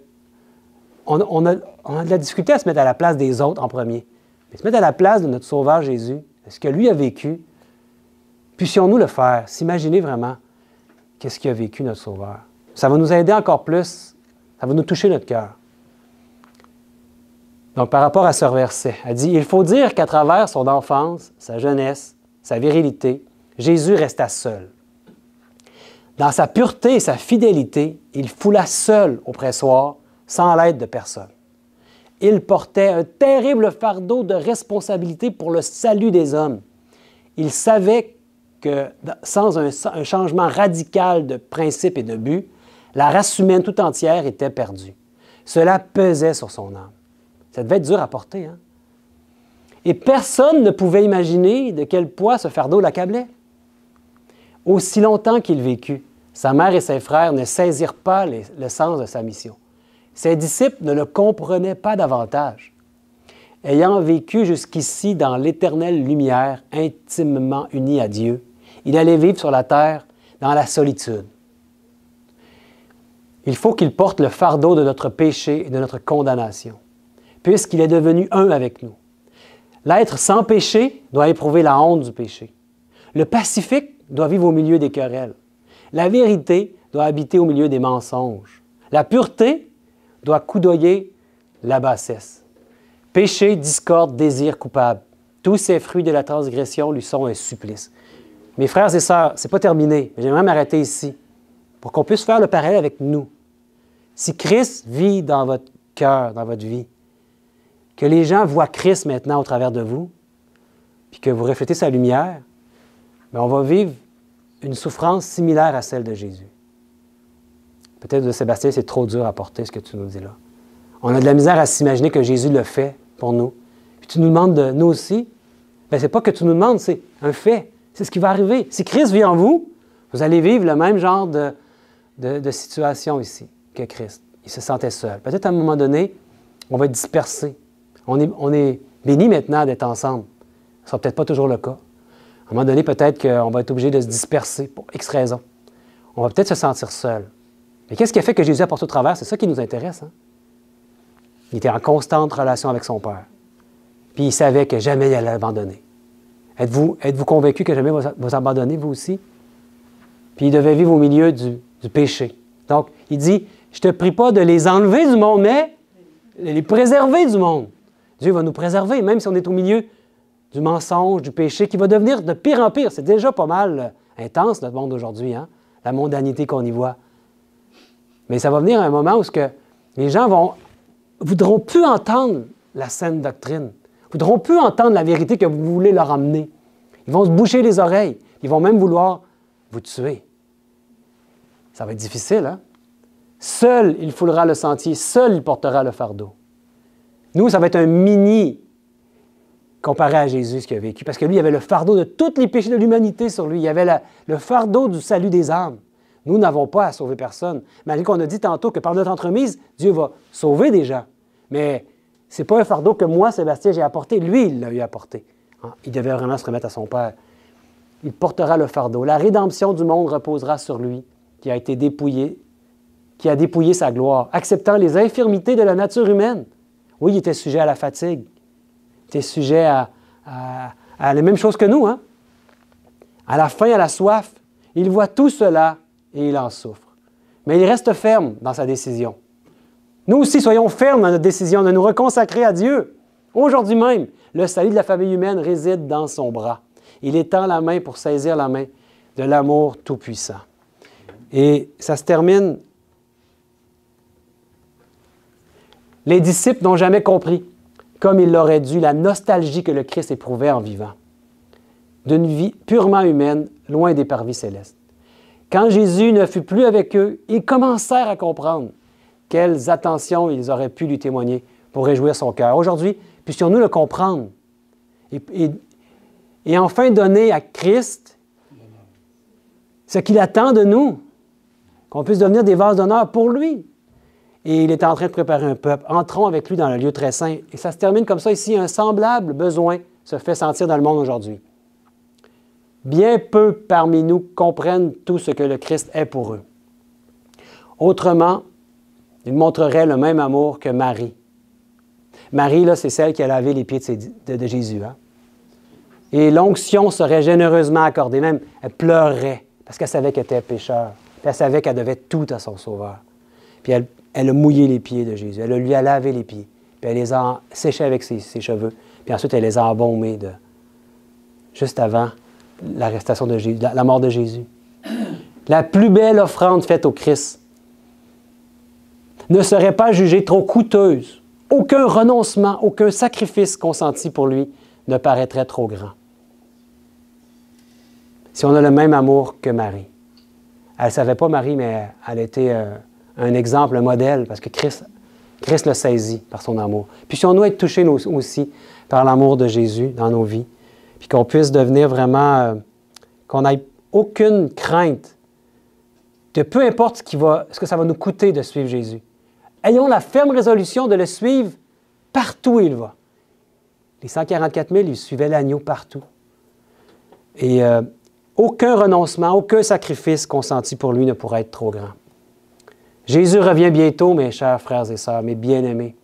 on a de la difficulté à se mettre à la place des autres en premier. Mais se mettre à la place de notre Sauveur Jésus, de ce que lui a vécu, puissions-nous le faire, s'imaginer vraiment qu'est-ce qu'il a vécu notre Sauveur. Ça va nous aider encore plus, ça va nous toucher notre cœur. Donc, par rapport à ce verset, elle dit « Il faut dire qu'à travers son enfance, sa jeunesse, sa virilité, Jésus resta seul. Dans sa pureté et sa fidélité, il foula seul au pressoir, sans l'aide de personne. Il portait un terrible fardeau de responsabilité pour le salut des hommes. Il savait que sans un changement radical de principe et de but, la race humaine tout entière était perdue. Cela pesait sur son âme. Ça devait être dur à porter, hein? Et personne ne pouvait imaginer de quel poids ce fardeau l'accablait. Aussi longtemps qu'il vécut, sa mère et ses frères ne saisirent pas le sens de sa mission. Ses disciples ne le comprenaient pas davantage. Ayant vécu jusqu'ici dans l'éternelle lumière, intimement uni à Dieu, il allait vivre sur la terre dans la solitude. Il faut qu'il porte le fardeau de notre péché et de notre condamnation, puisqu'il est devenu un avec nous. L'être sans péché doit éprouver la honte du péché. Le pacifique doit vivre au milieu des querelles. La vérité doit habiter au milieu des mensonges. La pureté doit coudoyer la bassesse. Péché, discorde, désir coupable. Tous ces fruits de la transgression lui sont un supplice. Mes frères et sœurs, ce n'est pas terminé, mais j'aimerais m'arrêter ici pour qu'on puisse faire le parallèle avec nous. Si Christ vit dans votre cœur, dans votre vie, que les gens voient Christ maintenant au travers de vous, puis que vous reflétez sa lumière, bien, on va vivre une souffrance similaire à celle de Jésus. Peut-être, de Sébastien, c'est trop dur à porter ce que tu nous dis là. On a de la misère à s'imaginer que Jésus le fait pour nous. Puis tu nous demandes de nous aussi. Bien, ce n'est pas que tu nous demandes, c'est un fait. C'est ce qui va arriver. Si Christ vit en vous, vous allez vivre le même genre de situation ici que Christ. Il se sentait seul. Peut-être à un moment donné, on va être dispersé. On est bénis maintenant d'être ensemble. Ce ne sera peut-être pas toujours le cas. À un moment donné, peut-être qu'on va être obligé de se disperser pour X raisons. On va peut-être se sentir seul. Mais qu'est-ce qui a fait que Jésus a porté au travers? C'est ça qui nous intéresse. Hein? Il était en constante relation avec son Père. Puis il savait que jamais il allait l'abandonner. Êtes-vous convaincu que jamais il va vous abandonner, vous aussi? Puis il devait vivre au milieu du péché. Donc, il dit, je ne te prie pas de les enlever du monde, mais de les préserver du monde. Dieu va nous préserver, même si on est au milieu du mensonge, du péché, qui va devenir de pire en pire. C'est déjà pas mal intense, notre monde d'aujourd'hui, hein? La mondanité qu'on y voit. Mais ça va venir un moment où les gens voudront plus entendre la saine doctrine, voudront plus entendre la vérité que vous voulez leur amener. Ils vont se boucher les oreilles. Ils vont même vouloir vous tuer. Ça va être difficile, hein? Seul, il foulera le sentier. Seul, il portera le fardeau. Nous, ça va être un mini comparé à Jésus, ce qu'il a vécu. Parce que lui, il avait le fardeau de tous les péchés de l'humanité sur lui. Il avait le fardeau du salut des âmes. Nous n'avons pas à sauver personne. Malgré qu'on a dit tantôt que par notre entremise, Dieu va sauver des gens. Mais ce n'est pas un fardeau que moi, Sébastien, j'ai apporté. Lui, il l'a eu apporté. Il devait vraiment se remettre à son Père. Il portera le fardeau. La rédemption du monde reposera sur lui, qui a été dépouillé, qui a dépouillé sa gloire, acceptant les infirmités de la nature humaine. Oui, il était sujet à la fatigue. Il était sujet à les mêmes choses que nous, hein? À la faim, à la soif. Il voit tout cela et il en souffre. Mais il reste ferme dans sa décision. Nous aussi, soyons fermes dans notre décision de nous reconsacrer à Dieu. Aujourd'hui même, le salut de la famille humaine réside dans son bras. Il étend la main pour saisir la main de l'amour tout-puissant. Et ça se termine. Les disciples n'ont jamais compris, comme ils l'auraient dû, la nostalgie que le Christ éprouvait en vivant, d'une vie purement humaine, loin des parvis célestes. Quand Jésus ne fut plus avec eux, ils commencèrent à comprendre quelles attentions ils auraient pu lui témoigner pour réjouir son cœur. Aujourd'hui, puissions-nous le comprendre et enfin donner à Christ ce qu'il attend de nous, qu'on puisse devenir des vases d'honneur pour lui. Et il est en train de préparer un peuple. Entrons avec lui dans le lieu très saint. Et ça se termine comme ça ici. Un semblable besoin se fait sentir dans le monde aujourd'hui. Bien peu parmi nous comprennent tout ce que le Christ est pour eux. Autrement, il montrerait le même amour que Marie. Marie, là, c'est celle qui a lavé les pieds de Jésus. Hein? Et l'onction serait généreusement accordée. Même, elle pleurait parce qu'elle savait qu'elle était pécheur. Puis elle savait qu'elle devait tout à son Sauveur. Puis elle a mouillé les pieds de Jésus. Elle lui a lavé les pieds. Puis elle les a séchés avec ses cheveux. Puis ensuite, elle les a embaumés juste avant l'arrestation de Jésus, la mort de Jésus. La plus belle offrande faite au Christ ne serait pas jugée trop coûteuse. Aucun renoncement, aucun sacrifice consenti pour lui ne paraîtrait trop grand. Si on a le même amour que Marie. Elle ne savait pas, Marie, mais elle était un exemple, un modèle, parce que Christ l'a saisi par son amour. Puis si on doit être touchés nous aussi par l'amour de Jésus dans nos vies, puis qu'on puisse devenir vraiment, qu'on n'ait aucune crainte de peu importe ce que ça va nous coûter de suivre Jésus. Ayons la ferme résolution de le suivre partout où il va. Les 144 000, ils suivaient l'agneau partout. Et aucun renoncement, aucun sacrifice consenti pour lui ne pourrait être trop grand. Jésus revient bientôt, mes chers frères et sœurs, mes bien-aimés.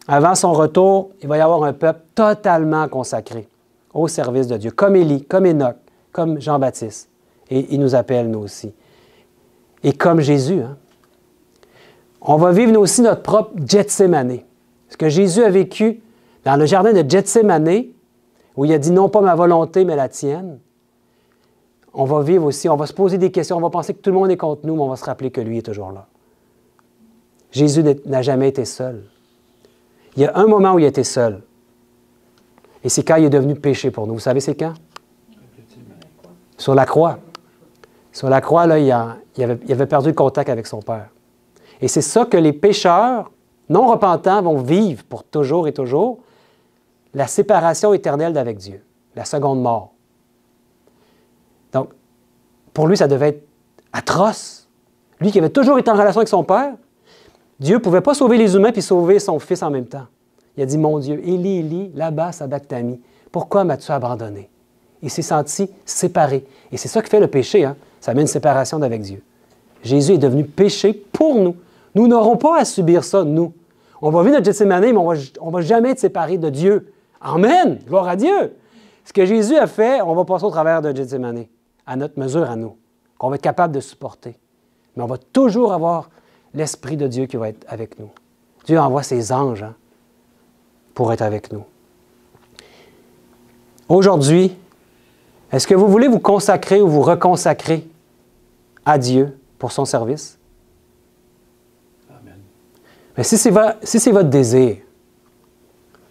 Avant son retour, il va y avoir un peuple totalement consacré au service de Dieu, comme Élie, comme Enoch, comme Jean-Baptiste. Et il nous appelle, nous aussi. Et comme Jésus, hein? On va vivre, nous aussi, notre propre Gethsémane. Ce que Jésus a vécu dans le jardin de Gethsémane, où il a dit « Non pas ma volonté, mais la tienne », on va vivre aussi, on va se poser des questions, on va penser que tout le monde est contre nous, mais on va se rappeler que lui est toujours là. Jésus n'a jamais été seul. Il y a un moment où il a été seul. Et c'est quand il est devenu péché pour nous. Vous savez c'est quand? Sur la croix. Sur la croix, là, il avait perdu le contact avec son Père. Et c'est ça que les pécheurs non repentants vont vivre pour toujours et toujours, la séparation éternelle d'avec Dieu, la seconde mort. Donc, pour lui, ça devait être atroce. Lui qui avait toujours été en relation avec son Père, Dieu ne pouvait pas sauver les humains puis sauver son Fils en même temps. Il a dit, mon Dieu, Élie, Élie, là-bas, sabachthani, pourquoi m'as-tu abandonné? Il s'est senti séparé. Et c'est ça qui fait le péché, hein? Ça met une séparation d'avec Dieu. Jésus est devenu péché pour nous. Nous n'aurons pas à subir ça, nous. On va vivre notre Gethsémane, mais on ne va jamais être séparés de Dieu. Amen! Gloire à Dieu! Ce que Jésus a fait, on va passer au travers de Gethsémane, à notre mesure, à nous, qu'on va être capable de supporter. Mais on va toujours avoir l'Esprit de Dieu qui va être avec nous. Dieu envoie ses anges pour être avec nous. Aujourd'hui, est-ce que vous voulez vous consacrer ou vous reconsacrer à Dieu pour son service? Amen. Mais si c'est votre désir,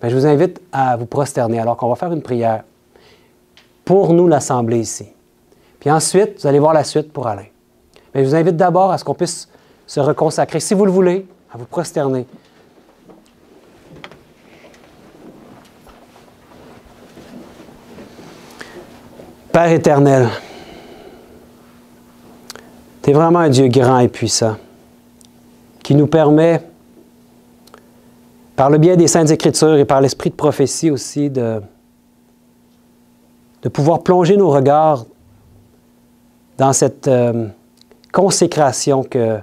bien, je vous invite à vous prosterner alors qu'on va faire une prière pour nous l'assemblée ici, Puis ensuite, vous allez voir la suite pour Alain. Mais je vous invite d'abord à ce qu'on puisse se reconsacrer, si vous le voulez, à vous prosterner. Père éternel, tu es vraiment un Dieu grand et puissant qui nous permet, par le biais des Saintes Écritures et par l'esprit de prophétie aussi, de pouvoir plonger nos regards dans cette consécration que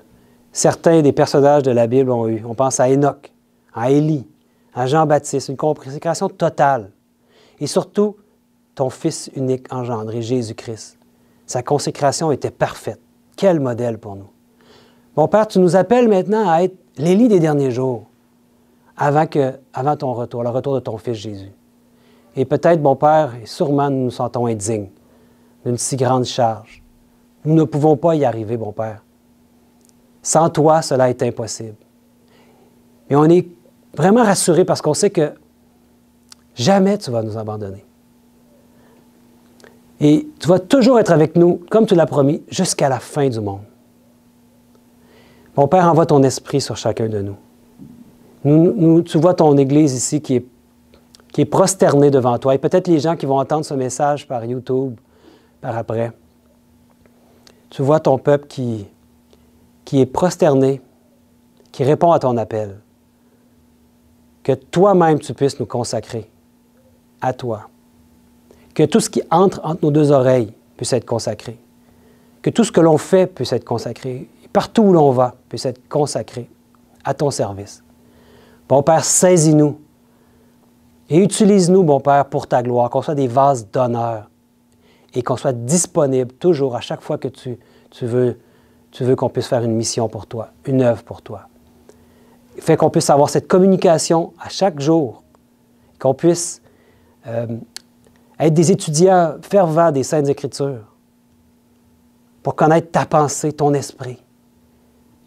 certains des personnages de la Bible ont eue. On pense à Enoch, à Élie, à Jean-Baptiste, une consécration totale. Et surtout, ton Fils unique engendré, Jésus-Christ. Sa consécration était parfaite. Quel modèle pour nous. Mon Père, tu nous appelles maintenant à être l'Élie des derniers jours, avant ton retour, le retour de ton Fils Jésus. Et peut-être, mon Père, et sûrement nous nous sentons indignes d'une si grande charge. Nous ne pouvons pas y arriver, mon Père. Sans toi, cela est impossible. Mais on est vraiment rassurés parce qu'on sait que jamais tu vas nous abandonner. Et tu vas toujours être avec nous, comme tu l'as promis, jusqu'à la fin du monde. Mon Père, envoie ton esprit sur chacun de nous. Tu vois ton Église ici qui est prosternée devant toi. Et peut-être les gens qui vont entendre ce message par YouTube, par après. Tu vois ton peuple qui est prosterné, qui répond à ton appel. Que toi-même, tu puisses nous consacrer à toi. Que tout ce qui entre nos deux oreilles puisse être consacré. Que tout ce que l'on fait puisse être consacré. Et partout où l'on va puisse être consacré à ton service. Bon Père, saisis-nous et utilise-nous, bon Père, pour ta gloire, qu'on soit des vases d'honneur et qu'on soit disponible toujours à chaque fois que tu veux qu'on puisse faire une mission pour toi, une œuvre pour toi. Fais qu'on puisse avoir cette communication à chaque jour, qu'on puisse être des étudiants fervents des Saintes Écritures pour connaître ta pensée, ton esprit,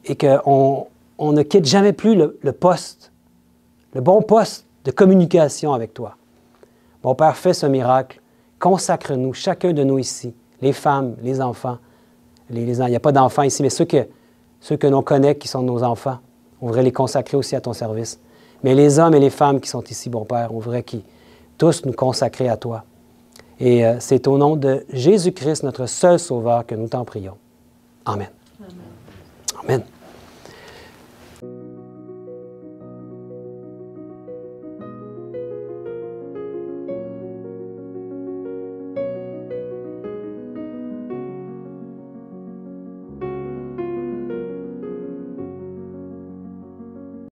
et qu'on ne quitte jamais plus le poste, le bon poste de communication avec toi. Mon Père, fais ce miracle, consacre-nous, chacun de nous ici, les femmes, les enfants. Il n'y a pas d'enfants ici, mais ceux que l'on connaît qui sont nos enfants, on voudrait les consacrer aussi à ton service. Mais les hommes et les femmes qui sont ici, bon Père, on voudrait tous nous consacrer à toi. Et c'est au nom de Jésus-Christ, notre seul Sauveur, que nous t'en prions. Amen. Amen. Amen.